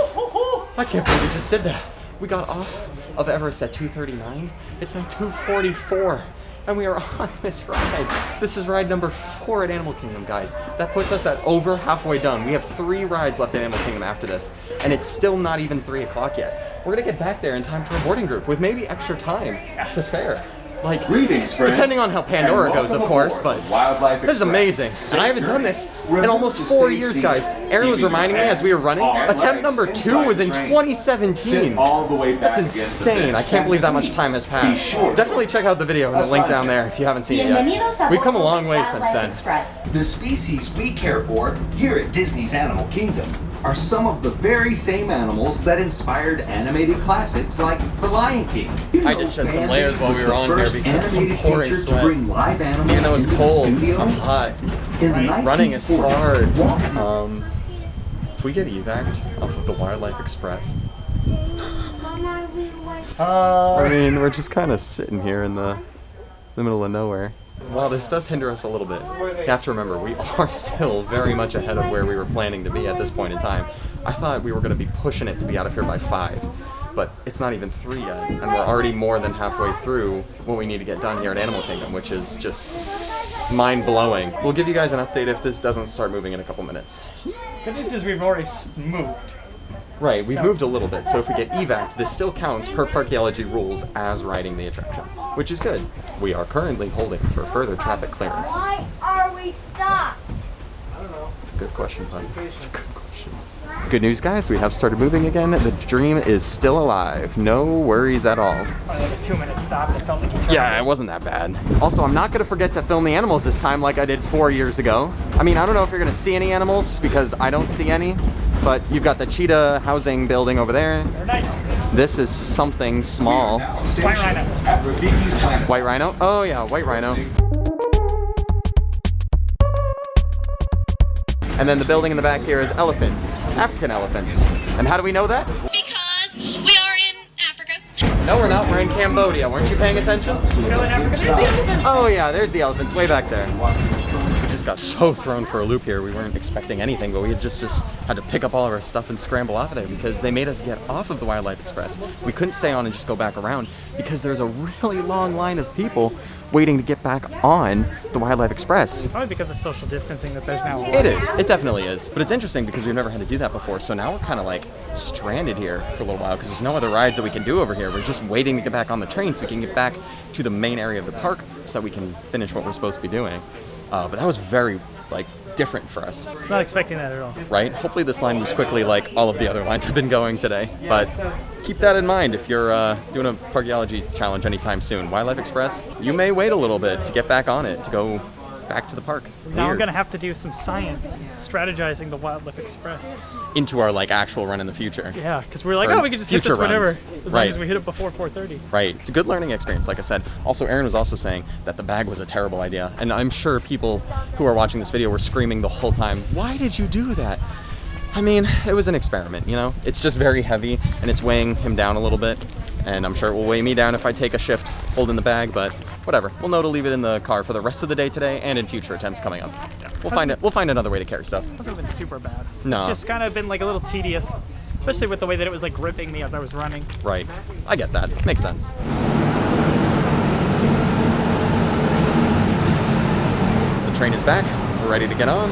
[SPEAKER 1] I can't believe we just did that. We got off of Everest at 2:39. It's now 2:44. And we are on this ride. This is ride number 4 at Animal Kingdom, guys. That puts us at over halfway done. We have 3 rides left at Animal Kingdom after this, and it's still not even 3 o'clock yet. We're gonna get back there in time for a boarding group with maybe extra time to spare. Like,
[SPEAKER 6] Greetings, friends.
[SPEAKER 1] depending on how Pandora goes, of course, but
[SPEAKER 6] Wildlife
[SPEAKER 1] this is amazing. And I haven't done this in almost 4 years, guys. Aaron was reminding me as we were running, attempt number 2 was in 2017. That's insane. I can't believe that much time has passed. Definitely check out the video in the link down there if you haven't seen it yet. We've come a long way since then.
[SPEAKER 13] The species we care for here at Disney's Animal Kingdom are some of the very same animals that inspired animated classics like The Lion King.
[SPEAKER 1] I just shed some layers while we were on here because I'm pouring sweat. Even though it's cold, I'm hot. Running is hard. If we get evac'd off of the Wildlife Express, I mean, we're just kind of sitting here in the middle of nowhere. While this does hinder us a little bit, you have to remember we are still very much ahead of where we were planning to be at this point in time. I thought we were going to be pushing it to be out of here by 5, but it's not even 3 yet, and we're already more than halfway through what we need to get done here at Animal Kingdom, which is just mind-blowing. We'll give you guys an update if this doesn't start moving in a couple minutes.
[SPEAKER 2] Good news is we've already moved.
[SPEAKER 1] Right, we've moved a little bit, so if we get evac'd, this still counts per Parkeology rules as riding the attraction, which is good. We are currently holding for further traffic clearance.
[SPEAKER 5] Why are we stopped?
[SPEAKER 2] I don't know.
[SPEAKER 1] It's a good question, bud. It's a good question. Good news, guys, we have started moving again. The dream is still alive. No worries at all.
[SPEAKER 2] Probably like a 2-minute stop. It felt like eternity.
[SPEAKER 1] Yeah, it wasn't that bad. Also, I'm not going to forget to film the animals this time like I did 4 years ago. I mean, I don't know if you're going to see any animals because I don't see any, but you've got the cheetah housing building over there. This is something small.
[SPEAKER 2] White rhino.
[SPEAKER 1] White rhino? Oh yeah, white rhino. And then the building in the back here is elephants, African elephants. And how do we know that?
[SPEAKER 5] Because we are in Africa.
[SPEAKER 1] No, we're not. We're in Cambodia. Weren't you paying attention?
[SPEAKER 2] Still in Africa. There's the elephants.
[SPEAKER 1] Oh yeah, there's the elephants way back there. We just got so thrown for a loop here. We weren't expecting anything, but we had just had to pick up all of our stuff and scramble off of there because they made us get off of the Wildlife Express. We couldn't stay on and just go back around because there's a really long line of people waiting to get back on the Wildlife Express.
[SPEAKER 2] Probably because of social distancing that there's now.
[SPEAKER 1] It is. It definitely is. But it's interesting because we've never had to do that before. So now we're kind of like stranded here for a little while because there's no other rides that we can do over here. We're just waiting to get back on the train so we can get back to the main area of the park so that we can finish what we're supposed to be doing. But that was very, like, different for us.
[SPEAKER 2] It's not expecting that at all.
[SPEAKER 1] Right? Hopefully this line moves quickly like all of the other lines have been going today. But keep that in mind if you're doing a Parkeology challenge anytime soon. Wildlife Express, you may wait a little bit to get back on it, to go back to the park.
[SPEAKER 2] Now we're going to have to do some science, strategizing the Wildlife Express.
[SPEAKER 1] Into our, like, actual run in the future.
[SPEAKER 2] Yeah, because we're like, oh, we can just hit this whenever, as long as we hit it before 4:30.
[SPEAKER 1] Right. It's a good learning experience, like I said. Also, Aaron was also saying that the bag was a terrible idea. And I'm sure people who are watching this video were screaming the whole time, why did you do that? I mean, it was an experiment, you know? It's just very heavy, and it's weighing him down a little bit. And I'm sure it will weigh me down if I take a shift holding the bag, but whatever. We'll know to leave it in the car for the rest of the day today and in future attempts coming up. Yeah. We'll find another way to carry stuff.
[SPEAKER 2] It hasn't been super bad.
[SPEAKER 1] No.
[SPEAKER 2] It's just kind of been like a little tedious, especially with the way that it was like gripping me as I was running.
[SPEAKER 1] Right. I get that. Makes sense. The train is back. We're ready to get on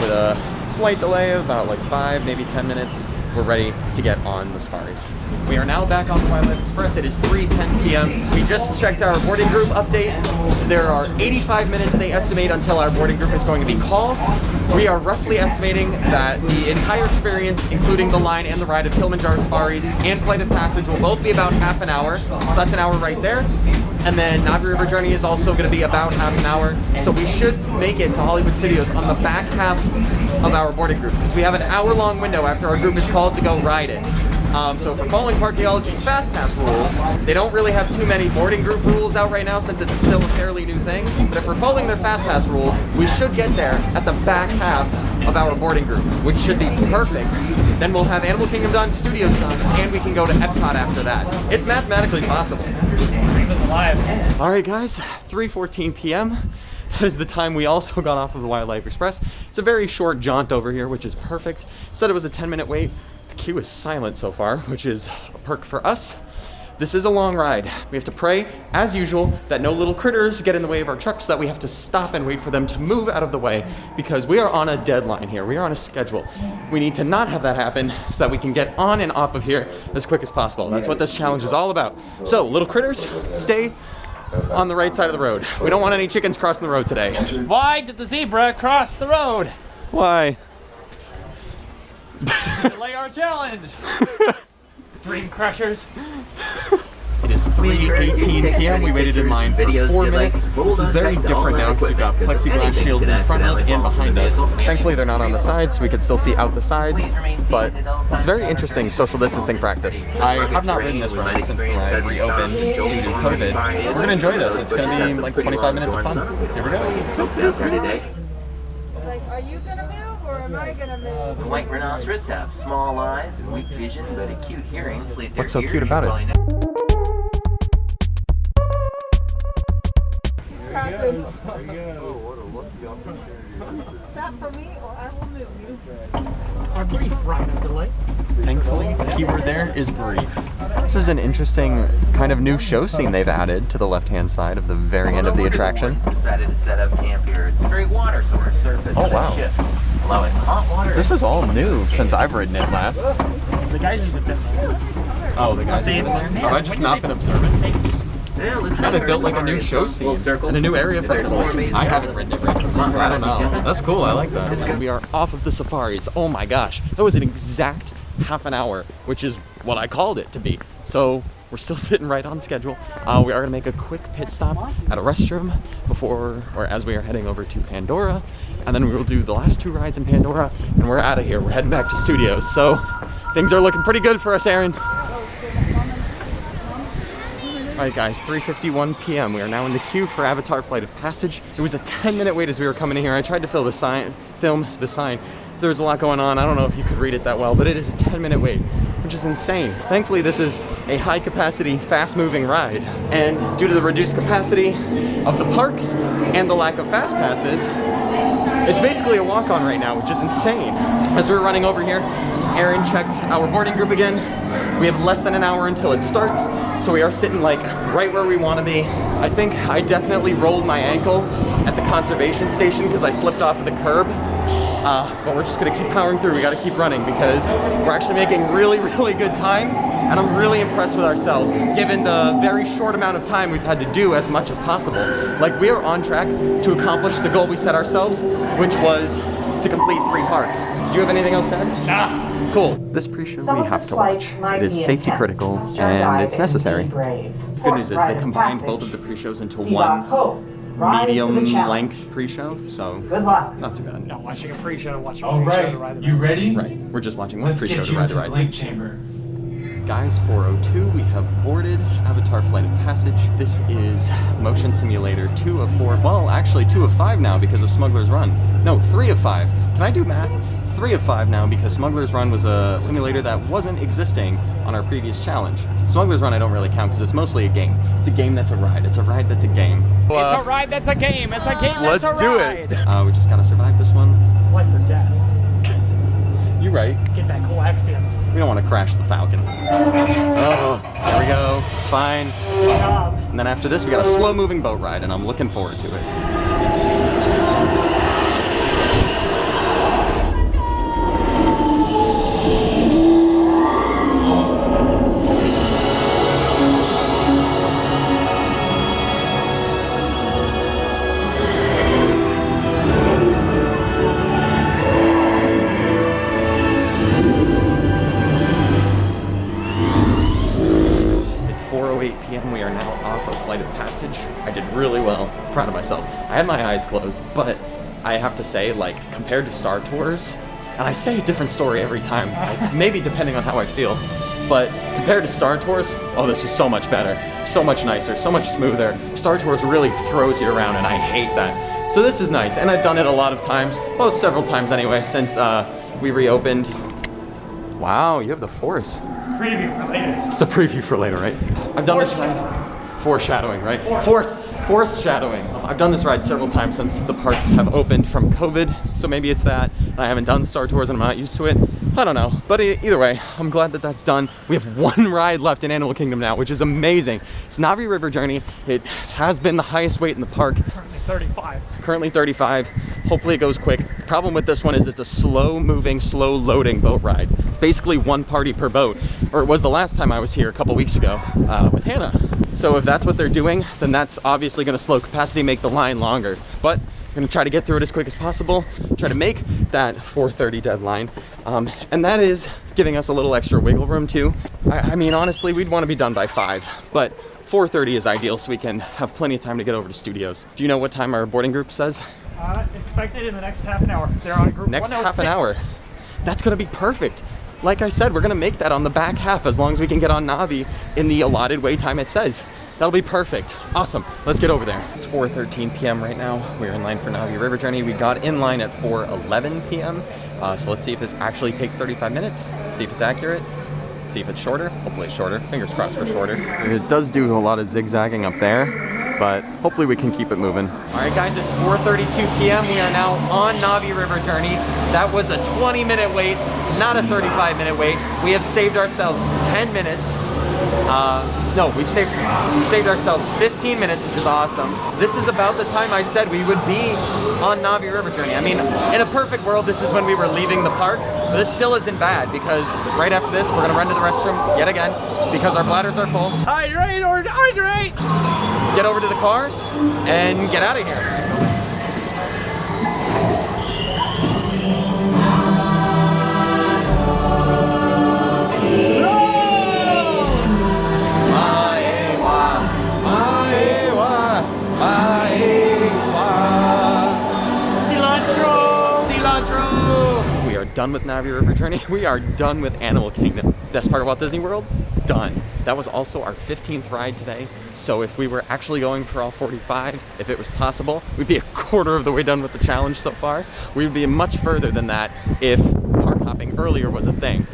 [SPEAKER 1] with a slight delay of about like 5, maybe 10 minutes. We're ready to get on the safaris. We are now back on the Wildlife Express. It is 3:10 p.m. We just checked our boarding group update. There are 85 minutes they estimate until our boarding group is going to be called. We are roughly estimating that the entire experience, including the line and the ride of Kilimanjaro Safaris and Flight of Passage, will both be about half an hour. So that's an hour right there. And then Navi River Journey is also going to be about half an hour. So we should make it to Hollywood Studios on the back half of our boarding group because we have an hour-long window after our group is called to go ride it. So if we're following Parkeology's Fast Pass rules, they don't really have too many boarding group rules out right now since it's still a fairly new thing. But if we're following their Fast Pass rules, we should get there at the back half of our boarding group, which should be perfect. Then we'll have Animal Kingdom done, Studios done, and we can go to Epcot after that. It's mathematically possible.
[SPEAKER 2] Dream is alive.
[SPEAKER 1] All right, guys, 3:14 p.m. That is the time we also got off of the Wildlife Express. It's a very short jaunt over here, which is perfect. Said it was a 10-minute wait. The queue is silent so far, which is a perk for us. This is a long ride. We have to pray, as usual, that no little critters get in the way of our trucks, so that we have to stop and wait for them to move out of the way, because we are on a deadline here. We are on a schedule. We need to not have that happen so that we can get on and off of here as quick as possible. That's what this challenge is all about. So, little critters, stay on the right side of the road. We don't want any chickens crossing the road today.
[SPEAKER 2] Why did the zebra cross the road?
[SPEAKER 1] Why?
[SPEAKER 2] Delay our challenge. Dream crushers.
[SPEAKER 1] It is 3:18 p.m. We waited in line for 4 minutes. This is very different now because we've got plexiglass shields in front of and behind us. Thankfully they're not on the sides so we can still see out the sides, but it's very interesting social distancing practice. I have not ridden this ride since the ride reopened due to COVID. We're going to enjoy this. It's going to be like 25 minutes of fun. Here we go.
[SPEAKER 14] Are you going to move or am I going to move?
[SPEAKER 15] The white rhinoceros have small eyes and weak vision, but acute hearing.
[SPEAKER 1] What's so cute about it?
[SPEAKER 14] Stop for me or I will move you.
[SPEAKER 2] Our brief rhino delay.
[SPEAKER 1] Thankfully, the keyword there is brief. This is an interesting kind of new show scene they've added to the left-hand side of the very end of the attraction.
[SPEAKER 15] Decided to set up camp here. It's a very water source surface.
[SPEAKER 1] Oh wow.
[SPEAKER 15] Allowing hot water.
[SPEAKER 1] This is all new since I've ridden it last.
[SPEAKER 2] The geysers have been there.
[SPEAKER 1] Oh, the geysers have been there? Have I just not been observing? Yeah, they built like a new show scene and a new area for animals. I haven't ridden it recently, so I don't know. That's cool, I like that. And we are off of the safaris. Oh my gosh, that was an exact half an hour, which is what I called it to be. So we're still sitting right on schedule. We are gonna make a quick pit stop at a restroom before, or as we are heading over to Pandora. And then we will do the last 2 rides in Pandora and we're out of here. We're heading back to studios. So things are looking pretty good for us, Aaron. Alright guys, 3:51 p.m. We are now in the queue for Avatar Flight of Passage. It was a 10-minute wait as we were coming in here. I tried to film the sign. There was a lot going on. I don't know if you could read it that well, but it is a 10-minute wait, which is insane. Thankfully, this is a high-capacity, fast-moving ride. And due to the reduced capacity of the parks and the lack of fast passes, it's basically a walk-on right now, which is insane. As we were running over here, Aaron checked our boarding group again. We have less than an hour until it starts, so we are sitting like right where we want to be. I think I definitely rolled my ankle at the conservation station because I slipped off of the curb. But we're just gonna keep powering through. We gotta keep running because we're actually making really, really good time, and I'm really impressed with ourselves given the very short amount of time we've had to do as much as possible. Like, we are on track to accomplish the goal we set ourselves, which was to complete 3 parks. Did you have anything else to add? Nah. Cool. This pre-show we have to watch. It is safety critical and it's necessary. Good news is they combined both of the pre-shows into one medium length pre-show, so good luck. Not too bad.
[SPEAKER 2] Not watching a pre-show, watching a pre-show to ride the ride.
[SPEAKER 6] You ready?
[SPEAKER 1] Right. We're just watching one pre-show
[SPEAKER 6] Let's
[SPEAKER 1] to ride
[SPEAKER 6] get
[SPEAKER 1] the
[SPEAKER 6] you
[SPEAKER 1] ride.
[SPEAKER 6] into the lake chamber.
[SPEAKER 1] Guys, 4:02, we have boarded Avatar Flight of Passage. This is Motion Simulator 2 of 4. Well, actually 2 of 5 now because of Smuggler's Run. No, 3 of 5. Can I do math? It's 3 of 5 now because Smuggler's Run was a simulator that wasn't existing on our previous challenge. Smuggler's Run I don't really count because it's mostly a game. It's a game that's a ride. It's a ride that's a game.
[SPEAKER 2] It's a ride that's a game. It's a game that's a ride.
[SPEAKER 1] Let's do it. We just gotta survive this one.
[SPEAKER 2] It's life or death.
[SPEAKER 1] You're right.
[SPEAKER 2] Get that coaxium.
[SPEAKER 1] We don't want to crash the Falcon. Oh, there we go. It's fine.
[SPEAKER 2] It's a job.
[SPEAKER 1] And then after this, we got a slow-moving boat ride, and I'm looking forward to it. We are now off of Flight of Passage. I did really well. Proud of myself. I had my eyes closed, but I have to say, like, compared to Star Tours, and I say a different story every time, like, maybe depending on how I feel, but compared to Star Tours, oh, this was so much better, so much nicer, so much smoother. Star Tours really throws you around, and I hate that. So this is nice, and I've done it a lot of times, well, several times anyway, since we reopened. Wow, you have the Force.
[SPEAKER 2] It's a preview for later.
[SPEAKER 1] It's a preview for later, right? I've done this ride. Foreshadowing, right? Force shadowing. I've done this ride several times since the parks have opened from COVID, so maybe it's that. I haven't done Star Tours and I'm not used to it, I don't know. But either way, I'm glad that that's done. We have one ride left in Animal Kingdom now, which is amazing. It's Navi River Journey. It has been the highest weight in the park.
[SPEAKER 2] Currently 35.
[SPEAKER 1] Currently 35. Hopefully it goes quick. The problem with this one is it's a slow moving, slow loading boat ride. It's basically one party per boat, or it was the last time I was here a couple weeks ago with Hannah. So if that's what they're doing, then that's obviously gonna slow capacity, make the line longer. But I'm gonna try to get through it as quick as possible, try to make that 4:30 deadline. And that is giving us a little extra wiggle room too. I mean, honestly, we'd wanna be done by 5, but 4:30 is ideal so we can have plenty of time to get over to studios. Do you know what time our boarding group says?
[SPEAKER 2] Expected in the next half an hour. They're on group
[SPEAKER 1] Next
[SPEAKER 2] 106.
[SPEAKER 1] half an hour. That's gonna be perfect. Like I said, we're gonna make that on the back half as long as we can get on Navi in the allotted wait time it says. That'll be perfect. Awesome, let's get over there. It's 4:13 p.m. right now. We're in line for Navi River Journey. We got in line at 4:11 p.m. So let's see if this actually takes 35 minutes. See if it's accurate. See if it's shorter. Hopefully it's shorter. Fingers crossed for shorter. It does do a lot of zigzagging up there, but hopefully we can keep it moving. All right guys, it's 4:32 p.m. We are now on Navi River Journey. That was a 20-minute wait, not a 35-minute wait. We have saved ourselves 10 minutes. No, we've saved ourselves 15 minutes, which is awesome. This is about the time I said we would be on Navi River Journey. I mean, in a perfect world, this is when we were leaving the park, but this still isn't bad because right after this, we're gonna run to the restroom yet again because our bladders are full.
[SPEAKER 2] Hydrate or hydrate!
[SPEAKER 1] Get over to the car and get out of here. We are done with Navi River Journey. We are done with Animal Kingdom. Best part of Walt Disney World? Done. That was also our 15th ride today. So if we were actually going for all 45, if it was possible, we'd be a quarter of the way done with the challenge so far. We would be much further than that if park hopping earlier was a thing.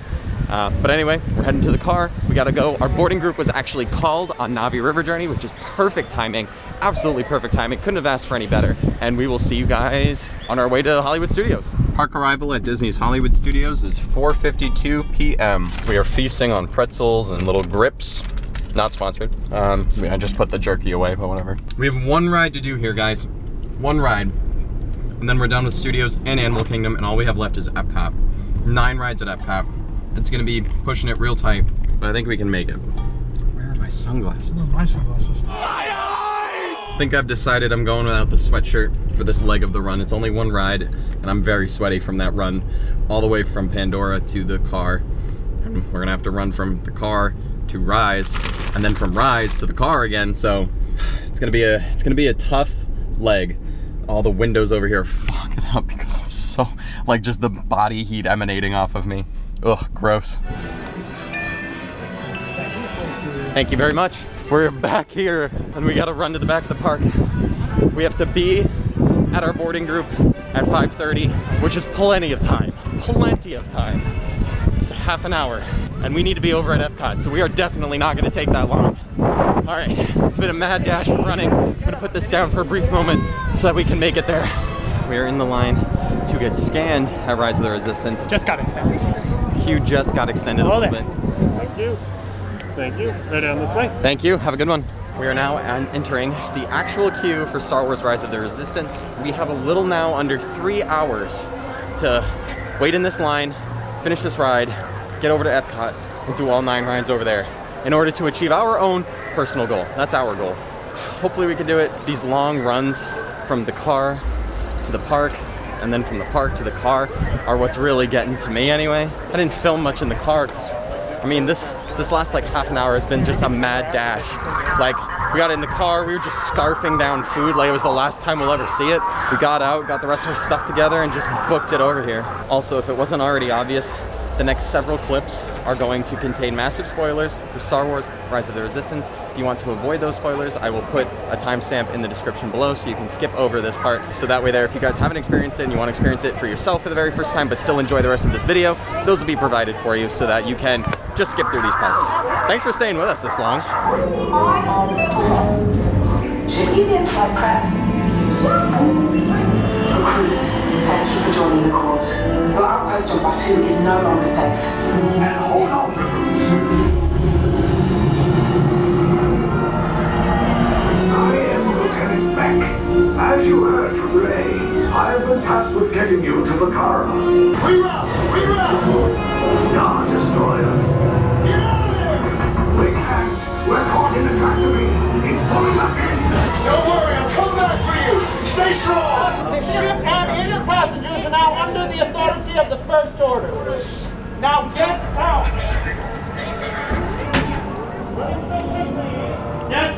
[SPEAKER 1] But anyway, we're heading to the car. We gotta go. Our boarding group was actually called on Navi River Journey, which is perfect timing. Absolutely perfect timing. Couldn't have asked for any better. And we will see you guys on our way to Hollywood Studios. Park arrival at Disney's Hollywood Studios is 4:52 p.m. We are feasting on pretzels and little grips. Not sponsored. I just put the jerky away, but whatever. We have one ride to do here, guys. One ride. And then we're done with Studios and Animal Kingdom, and all we have left is Epcot. 9 rides at Epcot. It's gonna be pushing it real tight, but I think we can make it. Where are my sunglasses?
[SPEAKER 2] Where are my sunglasses?
[SPEAKER 1] I think I've decided I'm going without the sweatshirt for this leg of the run. It's only one ride, and I'm very sweaty from that run all the way from Pandora to the car. And we're gonna have to run from the car to Rise, and then from Rise to the car again. So it's gonna be a tough leg. All the windows over here are fogging up because I'm so, like, just the body heat emanating off of me. Ugh, gross. Thank you very much. We're back here and we gotta run to the back of the park. We have to be at our boarding group at 5:30, which is plenty of time. Plenty of time. It's half an hour and we need to be over at Epcot, so we are definitely not gonna take that long. All right, it's been a mad dash of running. I'm gonna put this down for a brief moment so that we can make it there. We are in the line to get scanned at Rise of the Resistance.
[SPEAKER 2] Just got extended.
[SPEAKER 1] Queue just got extended a little bit.
[SPEAKER 6] Thank you. Thank you. Right down this way.
[SPEAKER 1] Thank you. Have a good one. We are now entering the actual queue for Star Wars Rise of the Resistance. We have a little now under 3 hours to wait in this line, finish this ride, get over to Epcot, and do all 9 rides over there in order to achieve our own personal goal. That's our goal. Hopefully we can do it. These long runs from the car to the park, and then from the park to the car are what's really getting to me anyway. I didn't film much in the car because, I mean, this last like half an hour has been just a mad dash. Like, we got in the car, we were just scarfing down food like it was the last time we'll ever see it. We got out, got the rest of our stuff together, and just booked it over here. Also, if it wasn't already obvious, the next several clips are going to contain massive spoilers for Star Wars Rise of the Resistance. If you want to avoid those spoilers, I will put a timestamp in the description below so you can skip over this part. So that way there, if you guys haven't experienced it and you want to experience it for yourself for the very first time but still enjoy the rest of this video, those will be provided for you so that you can just skip through these parts. Thanks for staying with us this long.
[SPEAKER 16] Should we be in flight prep? Crews, thank you for joining the cause. Rebels. Your outpost on Batu is no longer safe.
[SPEAKER 7] And hold on, Rebels. I am Lieutenant Beck. As you heard from Ray, I have been tasked with getting you to the Kara. Reroute! Reroute! Star Destroyers. Get out of there! We can't. We're caught in a tractor beam. It's pulling us in. Don't worry, I'll come back for you. Stay strong.
[SPEAKER 2] The ship and its passengers are now under the authority of the First Order. Now get out! Yes?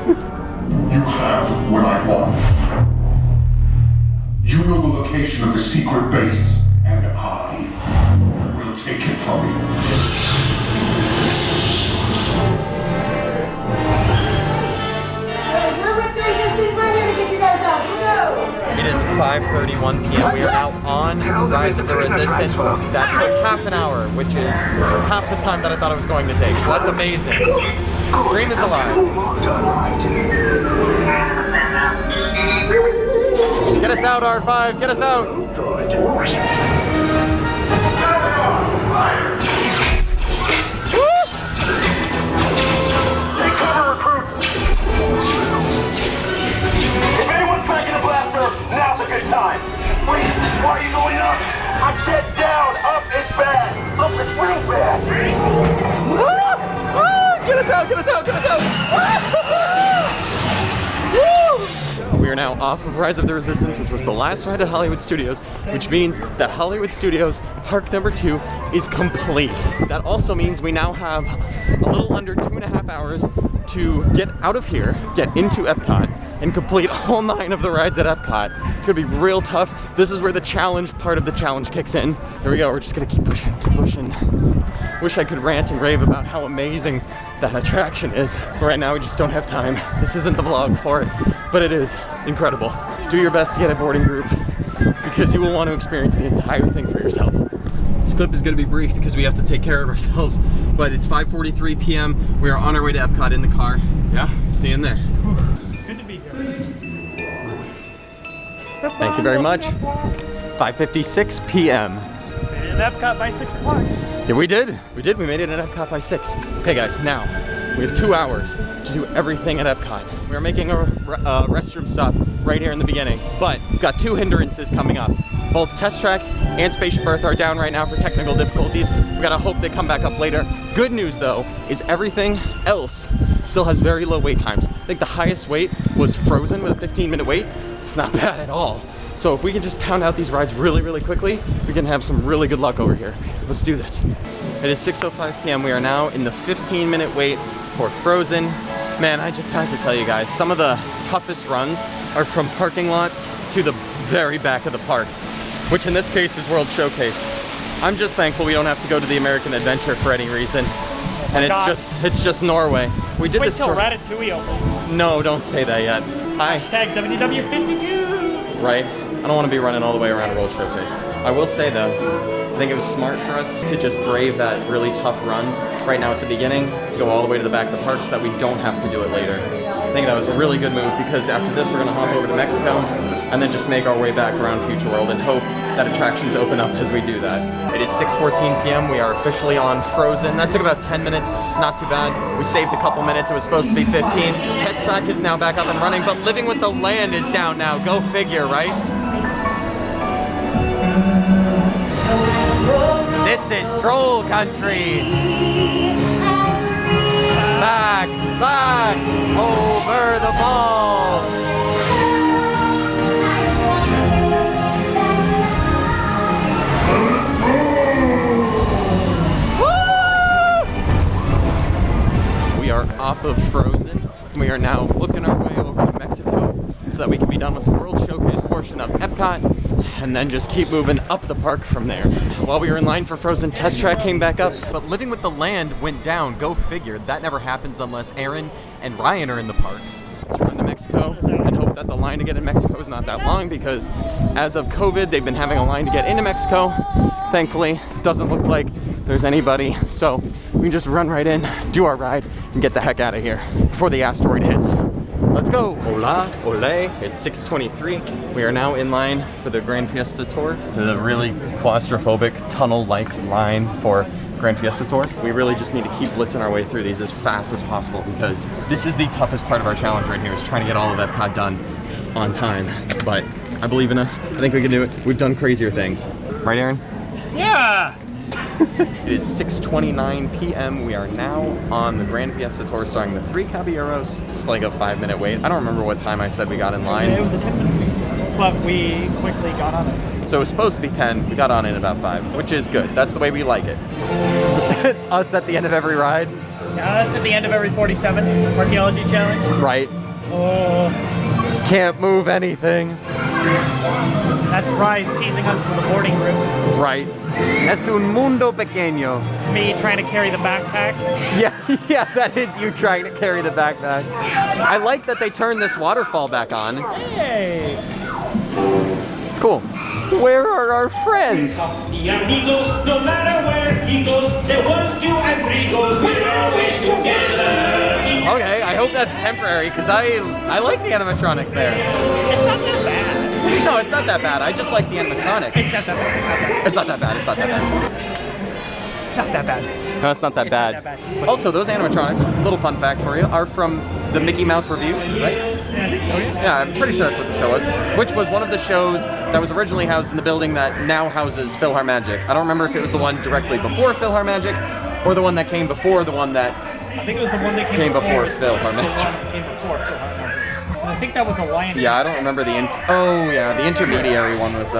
[SPEAKER 7] You have what I want. You know the location of the secret base, and I will take it from you.
[SPEAKER 1] It is 5:31 p.m. We are now on Rise of the Resistance. That took half an hour, which is half the time that I thought it was going to take. So that's amazing. Dream is alive. Get us out, R5. Get us out.
[SPEAKER 7] Take cover, recruit. If anyone's packing a blaster, now's a good time. Wait, why are you going up? I said down. Up is bad. Up is real bad.
[SPEAKER 1] Get us out, get us out, get us out! We are now off of Rise of the Resistance, which was the last ride at Hollywood Studios, which means that Hollywood Studios Park number 2 is complete. That also means we now have a little under 2.5 hours to get out of here, get into Epcot, and complete all 9 of the rides at Epcot. It's gonna be real tough. This is where the challenge part of the challenge kicks in. Here we go, we're just gonna keep pushing, keep pushing. Wish I could rant and rave about how amazing that attraction is. But right now we just don't have time. This isn't the vlog for it, but it is incredible. Do your best to get a boarding group because you will want to experience the entire thing for yourself. This clip is going to be brief because we have to take care of ourselves, but it's 5:43 p.m. We are on our way to Epcot in the car. Yeah, see you in there.
[SPEAKER 2] Good to be here.
[SPEAKER 1] Thank you very much. 5:56 p.m.
[SPEAKER 2] Made it at Epcot by 6 o'clock.
[SPEAKER 1] Yeah, we did. We made it at Epcot by 6. Okay guys, now we have 2 hours to do everything at Epcot. We are making a restroom stop right here in the beginning, but we've got 2 hindrances coming up. Both Test Track and Spaceship Earth are down right now for technical difficulties. We gotta hope they come back up later. Good news though, is everything else still has very low wait times. I think the highest wait was Frozen with a 15-minute wait. It's not bad at all. So if we can just pound out these rides really, really quickly, we can have some really good luck over here. Let's do this. It is 6:05 p.m. We are now in the 15-minute wait for Frozen. Man, I just have to tell you guys, some of the toughest runs are from parking lots to the very back of the park, which in this case is World Showcase. I'm just thankful we don't have to go to the American Adventure for any reason. And it's just Norway. We did this tour.
[SPEAKER 2] Wait till Ratatouille opens.
[SPEAKER 1] No, don't say that yet. Hi.
[SPEAKER 2] Hashtag WW52.
[SPEAKER 1] Right? I don't want to be running all the way around World Showcase. I will say though, I think it was smart for us to just brave that really tough run right now at the beginning, to go all the way to the back of the park so that we don't have to do it later. I think that was a really good move because after this we're going to hop over to Mexico and then just make our way back around Future World and hope that attractions open up as we do that. It is 6:14 p.m. We are officially on Frozen. That took about 10 minutes, not too bad. We saved a couple minutes, it was supposed to be 15. Test Track is now back up and running, but Living with the Land is down now. Go figure, right? This is Troll Country. Back, back, over the ball. We are off of Frozen. We are now looking our way over to Mexico so that we can be done with the World Showcase portion of Epcot and then just keep moving up the park from there. While we were in line for Frozen, Test Track came back up.
[SPEAKER 9] But Living with the Land went down. Go figure. That never happens unless Aaron and Ryan are in the parks.
[SPEAKER 1] Let's run to Mexico and hope that the line to get in Mexico is not that long because as of COVID, they've been having a line to get into Mexico. Thankfully, it doesn't look like there's anybody, so we can just run right in, do our ride, and get the heck out of here before the asteroid hits. Let's go. Hola, ole. It's 6:23. We are now in line for the Grand Fiesta Tour. The really claustrophobic tunnel-like line for Grand Fiesta Tour. We really just need to keep blitzing our way through these as fast as possible because this is the toughest part of our challenge right here, is trying to get all of Epcot done on time. But I believe in us. I think we can do it. We've done crazier things. Right, Aaron?
[SPEAKER 2] Yeah!
[SPEAKER 1] It is 6:29 p.m. We are now on the Grand Fiesta Tour starring the 3 Caballeros. It's like a 5-minute wait. I don't remember what time I said we got in line.
[SPEAKER 2] It was a 10-minute wait, but we quickly got on it.
[SPEAKER 1] So it was supposed to be 10. We got on in about 5, which is good. That's the way we like it. Us at the end of every ride.
[SPEAKER 2] Yeah, us at the end of every 47 Parkeology challenge.
[SPEAKER 1] Right.
[SPEAKER 2] Oh.
[SPEAKER 1] Can't move anything.
[SPEAKER 2] That's Rise teasing us from the boarding room.
[SPEAKER 1] Right. Es un mundo pequeño.
[SPEAKER 2] It's me trying to carry the backpack.
[SPEAKER 1] Yeah, that is you trying to carry the backpack. I like that they turned this waterfall back on.
[SPEAKER 2] Hey!
[SPEAKER 1] It's cool. Where are our friends?
[SPEAKER 11] The amigos, no matter where he goes, there 1, 2, and 3 goes, we're always together.
[SPEAKER 1] Okay, I hope that's temporary because I like the animatronics there.
[SPEAKER 2] It's not that bad.
[SPEAKER 1] No, it's not that bad. I just like the animatronics.
[SPEAKER 2] It's not that bad.
[SPEAKER 1] It's not that bad. It's not that bad.
[SPEAKER 2] It's not that bad.
[SPEAKER 1] No, it's not that bad. Also, those animatronics, little fun fact for you, are from the Mickey Mouse Revue, right?
[SPEAKER 2] Yeah, I think so, yeah.
[SPEAKER 1] Yeah, I'm pretty sure that's what the show was, which was one of the shows that was originally housed in the building that now houses PhilharMagic. I don't remember if it was the one directly before PhilharMagic or the one that came before the one that
[SPEAKER 2] I think it was the one that
[SPEAKER 1] came before PhilharMagic.
[SPEAKER 2] I think that was a lion.
[SPEAKER 1] Yeah, I don't remember the the intermediary one was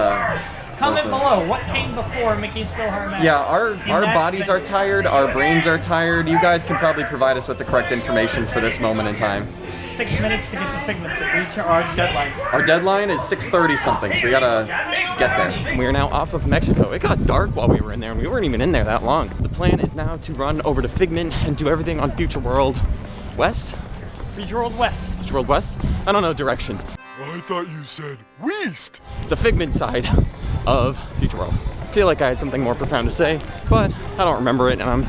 [SPEAKER 2] Comment below, what came before Mickey's PhilharMagic?
[SPEAKER 1] Yeah, our bodies are tired, our brains are tired. You guys can probably provide us with the correct information for this moment in time.
[SPEAKER 2] 6 minutes to get the Figment to reach our deadline.
[SPEAKER 1] Our deadline is 6:30 something, so we gotta get there. We are now off of Mexico. It got dark while we were in there, and we weren't even in there that long. The plan is now to run over to Figment and do everything on Future World West?
[SPEAKER 2] Future World West.
[SPEAKER 1] Future World West? I don't know directions.
[SPEAKER 17] I thought you said West.
[SPEAKER 1] The Figment side of Future World. I feel like I had something more profound to say, but I don't remember it, and I'm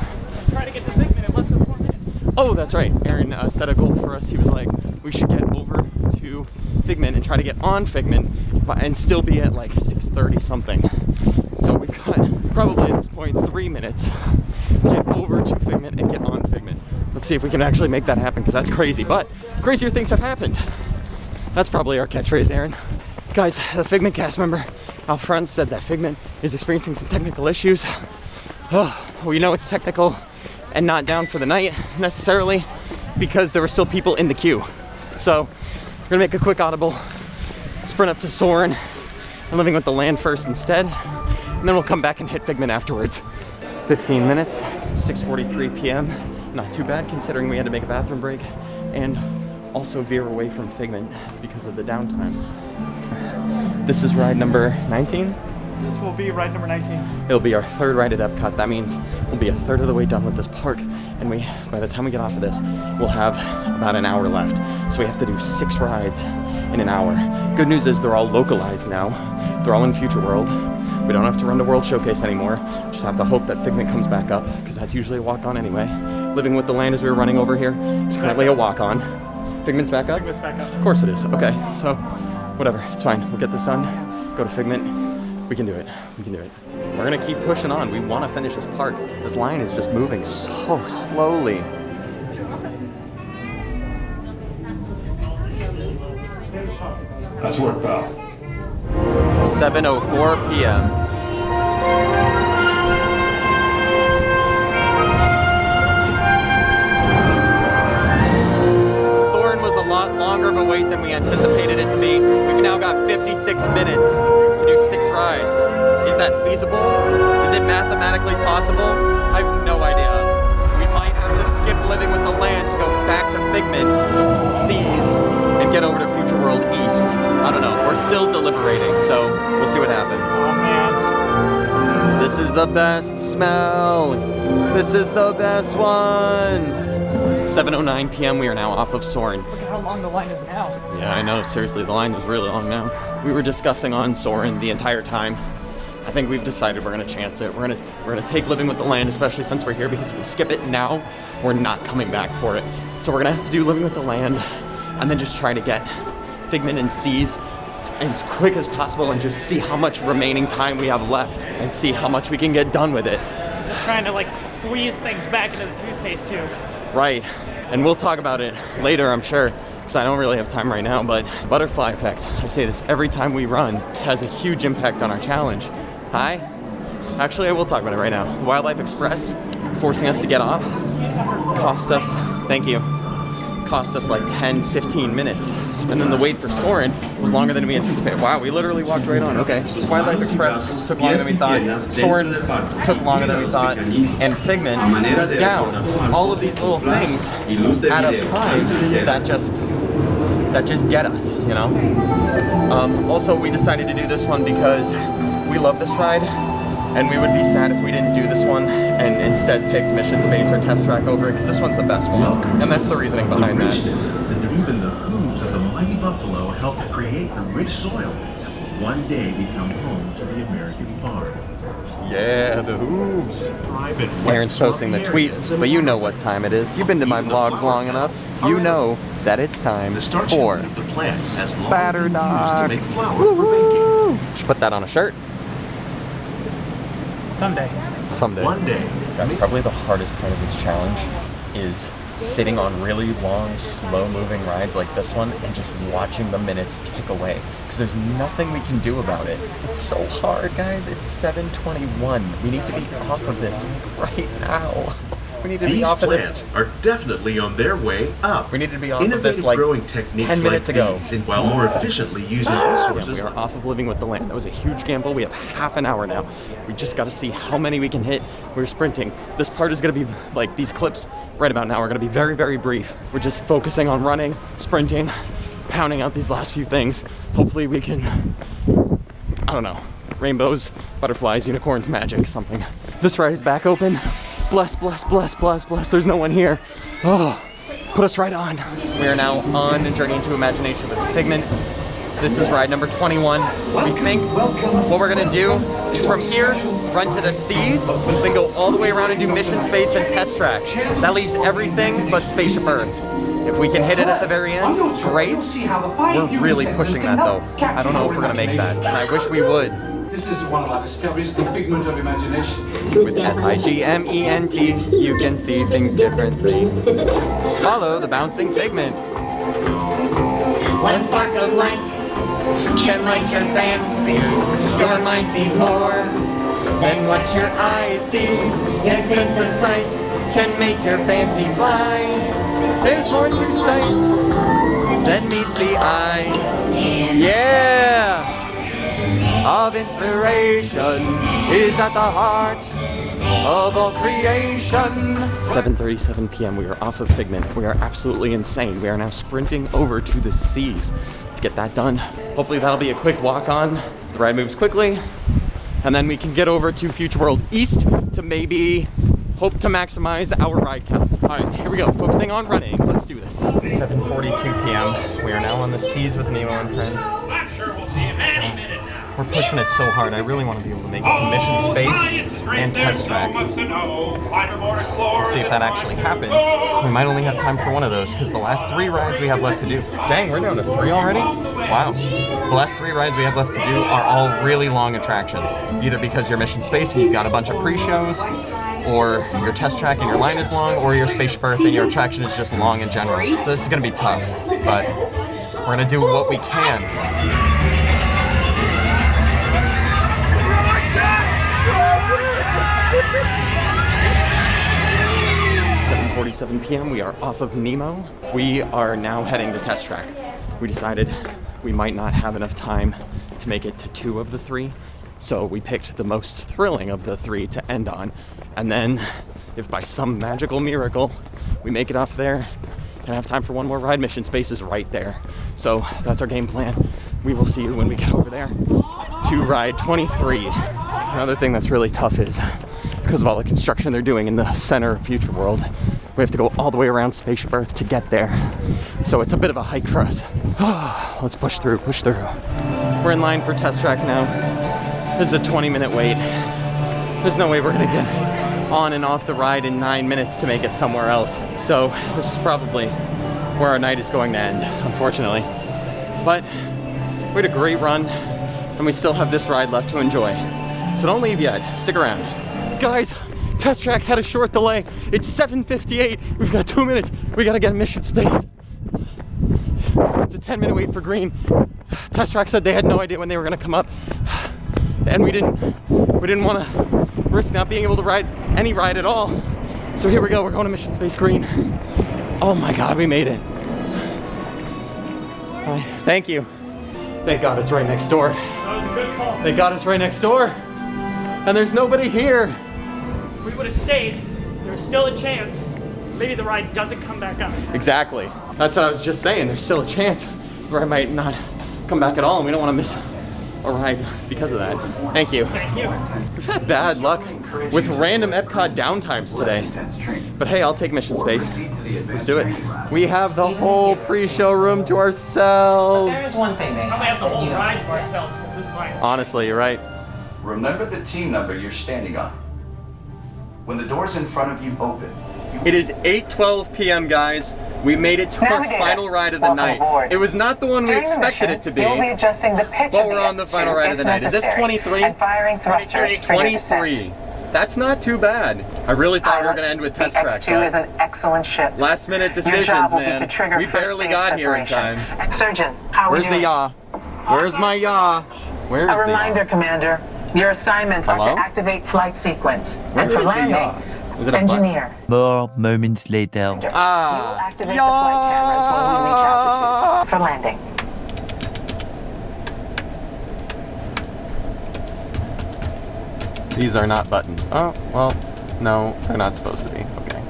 [SPEAKER 2] trying to get the Figment in less than 4 minutes.
[SPEAKER 1] Oh, that's right. Aaron set a goal for us. He was like, we should get over to Figment and try to get on Figment and still be at like 6:30 something. So we've got probably at this point 3 minutes to get over to Figment and get on Figment. Let's see if we can actually make that happen, because that's crazy, but crazier things have happened. That's probably our catchphrase, Aaron. Guys, the Figment cast member out front said that Figment is experiencing some technical issues. Oh, we know it's technical and not down for the night necessarily because there were still people in the queue. So we're gonna make a quick audible, sprint up to Soarin' and Living with the Land first instead, and then we'll come back and hit Figment afterwards. 15 minutes, 6:43 p.m. Not too bad considering we had to make a bathroom break and also veer away from Figment because of the downtime. This is ride number 19.
[SPEAKER 2] This will be ride number 19.
[SPEAKER 1] It'll be our 3rd ride at Epcot. That means we'll be a 1/3 of the way done with this park, and by the time we get off of this, we'll have about an hour left. So we have to do 6 rides in an hour. Good news is they're all localized now. They're all in Future World. We don't have to run to World Showcase anymore. Just have to hope that Figment comes back up, because that's usually a walk-on anyway. Living with the Land, as we were running over here, is currently a walk-on. Figment's back up?
[SPEAKER 2] Figment's back up.
[SPEAKER 1] Of course it is. Okay, so whatever, it's fine. We'll get this done, go to Figment. We can do it. We can do it. We're gonna keep pushing on. We want to finish this park. This line is just moving so slowly.
[SPEAKER 6] Nice work, pal.
[SPEAKER 1] 7:04 p.m. Soarin' was a lot longer of a wait than we anticipated it to be. We've now got 56 minutes to do 6 rides. Is that feasible? Is it mathematically possible? I have no idea. We might have to skip Living with the Land to go back to Figment, Seas, and get over to Future World East. I don't know. We're still deliberating, so we'll see what happens.
[SPEAKER 2] Oh man.
[SPEAKER 1] This is the best smell. This is the best one. 7:09 p.m. We are now off of Soarin'.
[SPEAKER 2] Look at how long the line is now.
[SPEAKER 1] Yeah, I know. Seriously, the line is really long now. We were discussing on Soarin' the entire time. I think we've decided we're gonna chance it. We're gonna take Living with the Land, especially since we're here, because if we skip it now, we're not coming back for it. So we're gonna have to do Living with the Land and then just try to get Figment and C's as quick as possible and just see how much remaining time we have left and see how much we can get done with it.
[SPEAKER 2] Just trying to like squeeze things back into the toothpaste tube.
[SPEAKER 1] Right, and we'll talk about it later, I'm sure, because I don't really have time right now, but butterfly effect, I say this every time we run, has a huge impact on our challenge. Hi? Actually, I will talk about it right now. The Wildlife Express, forcing us to get off, cost us, thank you, cost us like 10, 15 minutes. And then the wait for Soren was longer than we anticipated. Wow, we literally walked right on. Okay. Wildlife Express took longer than we thought. Soren took longer than we thought. And Figment was down. All of these little things add up time that just get us, you know? Also, we decided to do this one because we love this ride. And we would be sad if we didn't do this one and instead picked Mission Space or Test Track over it, because this one's the best one. And that's the reasoning behind that.
[SPEAKER 18] And even the hooves of the mighty buffalo helped create the rich soil that will one day become home to the American farm.
[SPEAKER 1] Yeah, the hooves. Aaron's posting the tweet, but you know what time it is. You've been to my vlogs long enough. You know that it's time for Spatter Doc. Should put that on a shirt. Someday. One day. That's probably the hardest part of this challenge, is sitting on really long, slow-moving rides like this one and just watching the minutes tick away. Because there's nothing we can do about it. It's so hard, guys. It's 7:21. We need to be off of this right now. We need to be off of this.
[SPEAKER 18] These plants are definitely on their way up.
[SPEAKER 1] We need to be off of this like 10 minutes ago.
[SPEAKER 18] While more efficiently using resources.
[SPEAKER 1] Yeah, we are off of Living with the Land. That was a huge gamble. We have half an hour now. We just got to see how many we can hit. We're sprinting. This part is going to be like, these clips right about now are going to be very, very brief. We're just focusing on running, sprinting, pounding out these last few things. Hopefully we can, I don't know, rainbows, butterflies, unicorns, magic, something. This ride is back open. Bless, bless, bless, bless, bless. There's no one here. Oh, put us right on. We are now on a journey into imagination with Figment. This is ride number 21. We think what we're gonna do is from here, run to the C's, then go all the way around and do Mission Space and Test Track. That leaves everything but Spaceship Earth. If we can hit it at the very end, great. We're really pushing that though. I don't know if we're gonna make that, and I wish we would.
[SPEAKER 19] This is one of our discoveries, the figment of imagination.
[SPEAKER 1] With FIGMENT, you can see things differently. Follow the bouncing Figment.
[SPEAKER 5] One spark of light can light your fancy. Your mind sees more than what your eyes see. Your sense of sight can make your fancy fly. There's more to sight than meets the eye. Yeah! Of inspiration is at the heart of all creation. 7:37 p.m. We are off of Figment. We are absolutely insane. We are now sprinting over to the C's. Let's get that done. Hopefully that'll be a quick walk on. The ride moves quickly, and then we can get over to Future World East to maybe hope to maximize our ride count. All right, here we go. Focusing on running. Let's do this. 7:42 p.m. We are now on the C's with Nemo and friends.
[SPEAKER 11] I'm sure we'll see him any minute now.
[SPEAKER 1] We're pushing it so hard. I really want to be able to make it to Mission Space and Test Track. We'll see if that actually happens. We might only have time for one of those because the last 3 rides we have left to do. Dang, we're down to 3 already? Wow. The last 3 rides we have left to do are all really long attractions. Either because you're Mission Space and you've got a bunch of pre-shows, or your Test Track and your line is long, or your Spaceship Earth and your attraction is just long in general. So this is going to be tough, but we're going to do what we can. 7:47 p.m. We are off of Nemo. We are now heading to Test Track. We decided we might not have enough time to make it to 2 of the 3, so we picked the most thrilling of the 3 to end on. And then, if by some magical miracle we make it off there and have time for one more ride, Mission Space is right there. So that's our game plan. We will see you when we get over there to ride 23. Another thing that's really tough is because of all the construction they're doing in the center of Future World, we have to go all the way around Spaceship Earth to get there. So it's a bit of a hike for us. Let's push through, push through. We're in line for Test Track now. This is a 20-minute wait. There's no way we're gonna get on and off the ride in 9 minutes to make it somewhere else. So this is probably where our night is going to end, unfortunately. But we had a great run, and we still have this ride left to enjoy. So don't leave yet, stick around. Guys, test track had a short delay. It's 7:58, we've got 2 minutes. We gotta get mission space. It's a 10-minute wait for green. Test track said they had no idea when they were gonna come up. And we didn't wanna risk not being able to ride any ride at all. So here we go, we're going to mission space green. Oh my God, we made it. Thank you. Thank God it's right next door.
[SPEAKER 2] That was a good call.
[SPEAKER 1] Thank God it's right next door. And there's nobody here.
[SPEAKER 2] We would have stayed. There's still a chance. Maybe the ride doesn't come back up.
[SPEAKER 1] Exactly. That's what I was just saying. There's still a chance the ride might not come back at all, and we don't want to miss a ride because of that. Thank you.
[SPEAKER 2] Thank you.
[SPEAKER 1] We've had bad luck with random Epcot downtimes today. But hey, I'll take mission space. Let's do it. We have the whole pre-show room to ourselves.
[SPEAKER 16] There's one thing they
[SPEAKER 2] Probably have the whole ride to ourselves at this point.
[SPEAKER 1] Honestly, you're right.
[SPEAKER 13] Remember the team number you're standing on. When the doors in front of you open,
[SPEAKER 1] It is 8:12 p.m. guys. We made it to our final ride of the night. It was not the one we expected it to be.
[SPEAKER 16] You'll be adjusting the pitch
[SPEAKER 1] But we're on the final ride of the night. Is this 23?
[SPEAKER 16] And firing thrusters.
[SPEAKER 1] 23. That's not too bad. I really thought we were going to end with test track.
[SPEAKER 16] X2 is an excellent ship.
[SPEAKER 1] Last minute
[SPEAKER 16] Your
[SPEAKER 1] decisions,
[SPEAKER 16] job will be
[SPEAKER 1] man.
[SPEAKER 16] to trigger
[SPEAKER 1] We barely got here in time.
[SPEAKER 16] Surgeon, how are we
[SPEAKER 1] Where's the
[SPEAKER 16] doing?
[SPEAKER 1] yaw? Where's my yaw? Where's
[SPEAKER 16] A
[SPEAKER 1] the
[SPEAKER 16] reminder,
[SPEAKER 1] yaw?
[SPEAKER 16] Commander. Your assignments are
[SPEAKER 1] Hello?
[SPEAKER 16] to activate flight sequence.
[SPEAKER 1] Where
[SPEAKER 16] and for
[SPEAKER 1] is the
[SPEAKER 16] landing,
[SPEAKER 1] yaw? Is it a
[SPEAKER 16] engineer.
[SPEAKER 20] More moments later.
[SPEAKER 1] Ah.
[SPEAKER 16] Activate the flight cameras when we reach altitude. For landing.
[SPEAKER 1] These are not buttons. Oh, well, no, they're not supposed to be. Okay.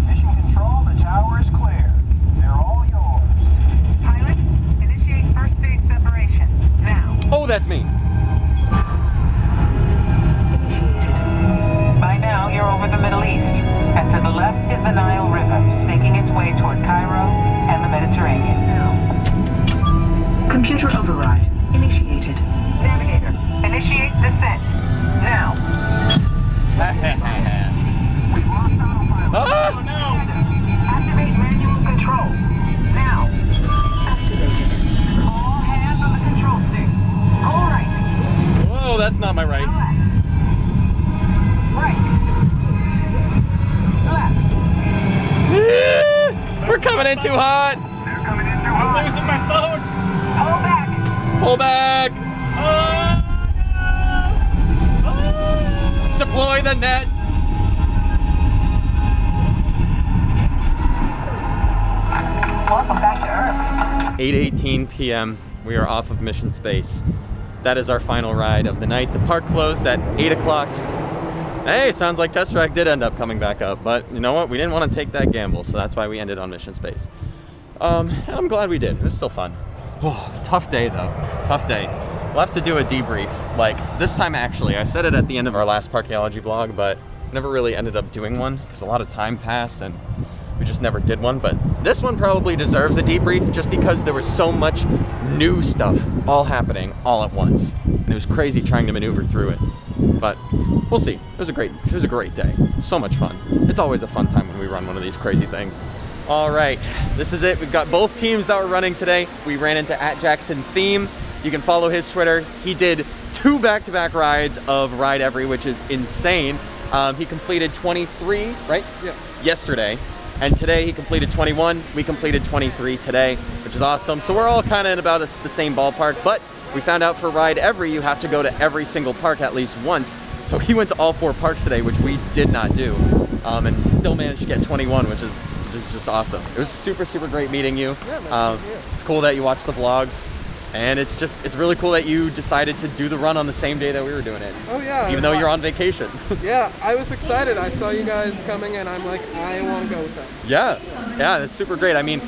[SPEAKER 7] Mission control, the tower is clear. They're all yours.
[SPEAKER 16] Pilot, initiate first stage separation. Now.
[SPEAKER 1] Oh, that's me.
[SPEAKER 16] By now, you're over the Middle East. And to the left is the Nile River, snaking its way toward Cairo and the Mediterranean. Computer override initiated. Navigator, initiate descent. Now.
[SPEAKER 1] Ah!
[SPEAKER 16] Oh no! Activate manual control. Now. Activated. All hands on the control sticks. All right.
[SPEAKER 1] Whoa, that's not my right.
[SPEAKER 16] Right. Left.
[SPEAKER 1] We're coming in too hot.
[SPEAKER 7] They're coming in too hot.
[SPEAKER 2] I'm losing my phone.
[SPEAKER 16] Pull back.
[SPEAKER 1] Pull back. Deploy the net.
[SPEAKER 16] Welcome back to Earth.
[SPEAKER 1] 8:18 p.m. We are off of mission space. That is our final ride of the night. The park closed at 8 o'clock. Hey, sounds like Test Track did end up coming back up, but you know what? We didn't want to take that gamble, so that's why we ended on mission space. I'm glad we did. It was still fun. Oh, tough day though. Tough day. We'll have to do a debrief. Like this time actually, I said it at the end of our last Parkeology vlog, but never really ended up doing one because a lot of time passed and we just never did one. But this one probably deserves a debrief just because there was so much new stuff all happening all at once. And it was crazy trying to maneuver through it. But we'll see. It was a great day. So much fun. It's always a fun time when we run one of these crazy things. All right, this is it. We've got both teams that were running today. We ran into @JacksonTheme. You can follow his Twitter. He did 2 back-to-back rides of Ride Every, which is insane. He completed 23, right?
[SPEAKER 3] Yes.
[SPEAKER 1] Yesterday. And today he completed 21. We completed 23 today, which is awesome. So we're all kind of in about the same ballpark, but we found out for Ride Every, you have to go to every single park at least once. So he went to all 4 parks today, which we did not do, and still managed to get 21, which is just awesome. It was super great meeting you.
[SPEAKER 3] Yeah,
[SPEAKER 1] it's cool that you watch the vlogs, and it's really cool that you decided to do the run on the same day that we were doing it.
[SPEAKER 3] Oh yeah.
[SPEAKER 1] Even though you're on vacation.
[SPEAKER 3] Yeah, I was excited. I saw you guys coming and I'm like, I want to go with them.
[SPEAKER 1] Yeah, that's super great. I mean,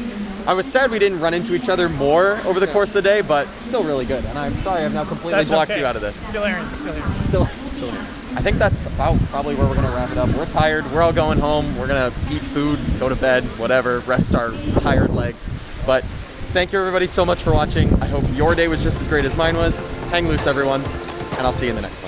[SPEAKER 1] I was sad we didn't run into each other more over the course of the day, but still really good. And I'm sorry I've now completely blocked you out of this.
[SPEAKER 2] Still Aaron, still here.
[SPEAKER 1] Still here. I think that's about probably where we're gonna wrap it up. We're tired, we're all going home. We're gonna eat food, go to bed, whatever, rest our tired legs. But thank you everybody so much for watching. I hope your day was just as great as mine was. Hang loose everyone, and I'll see you in the next one.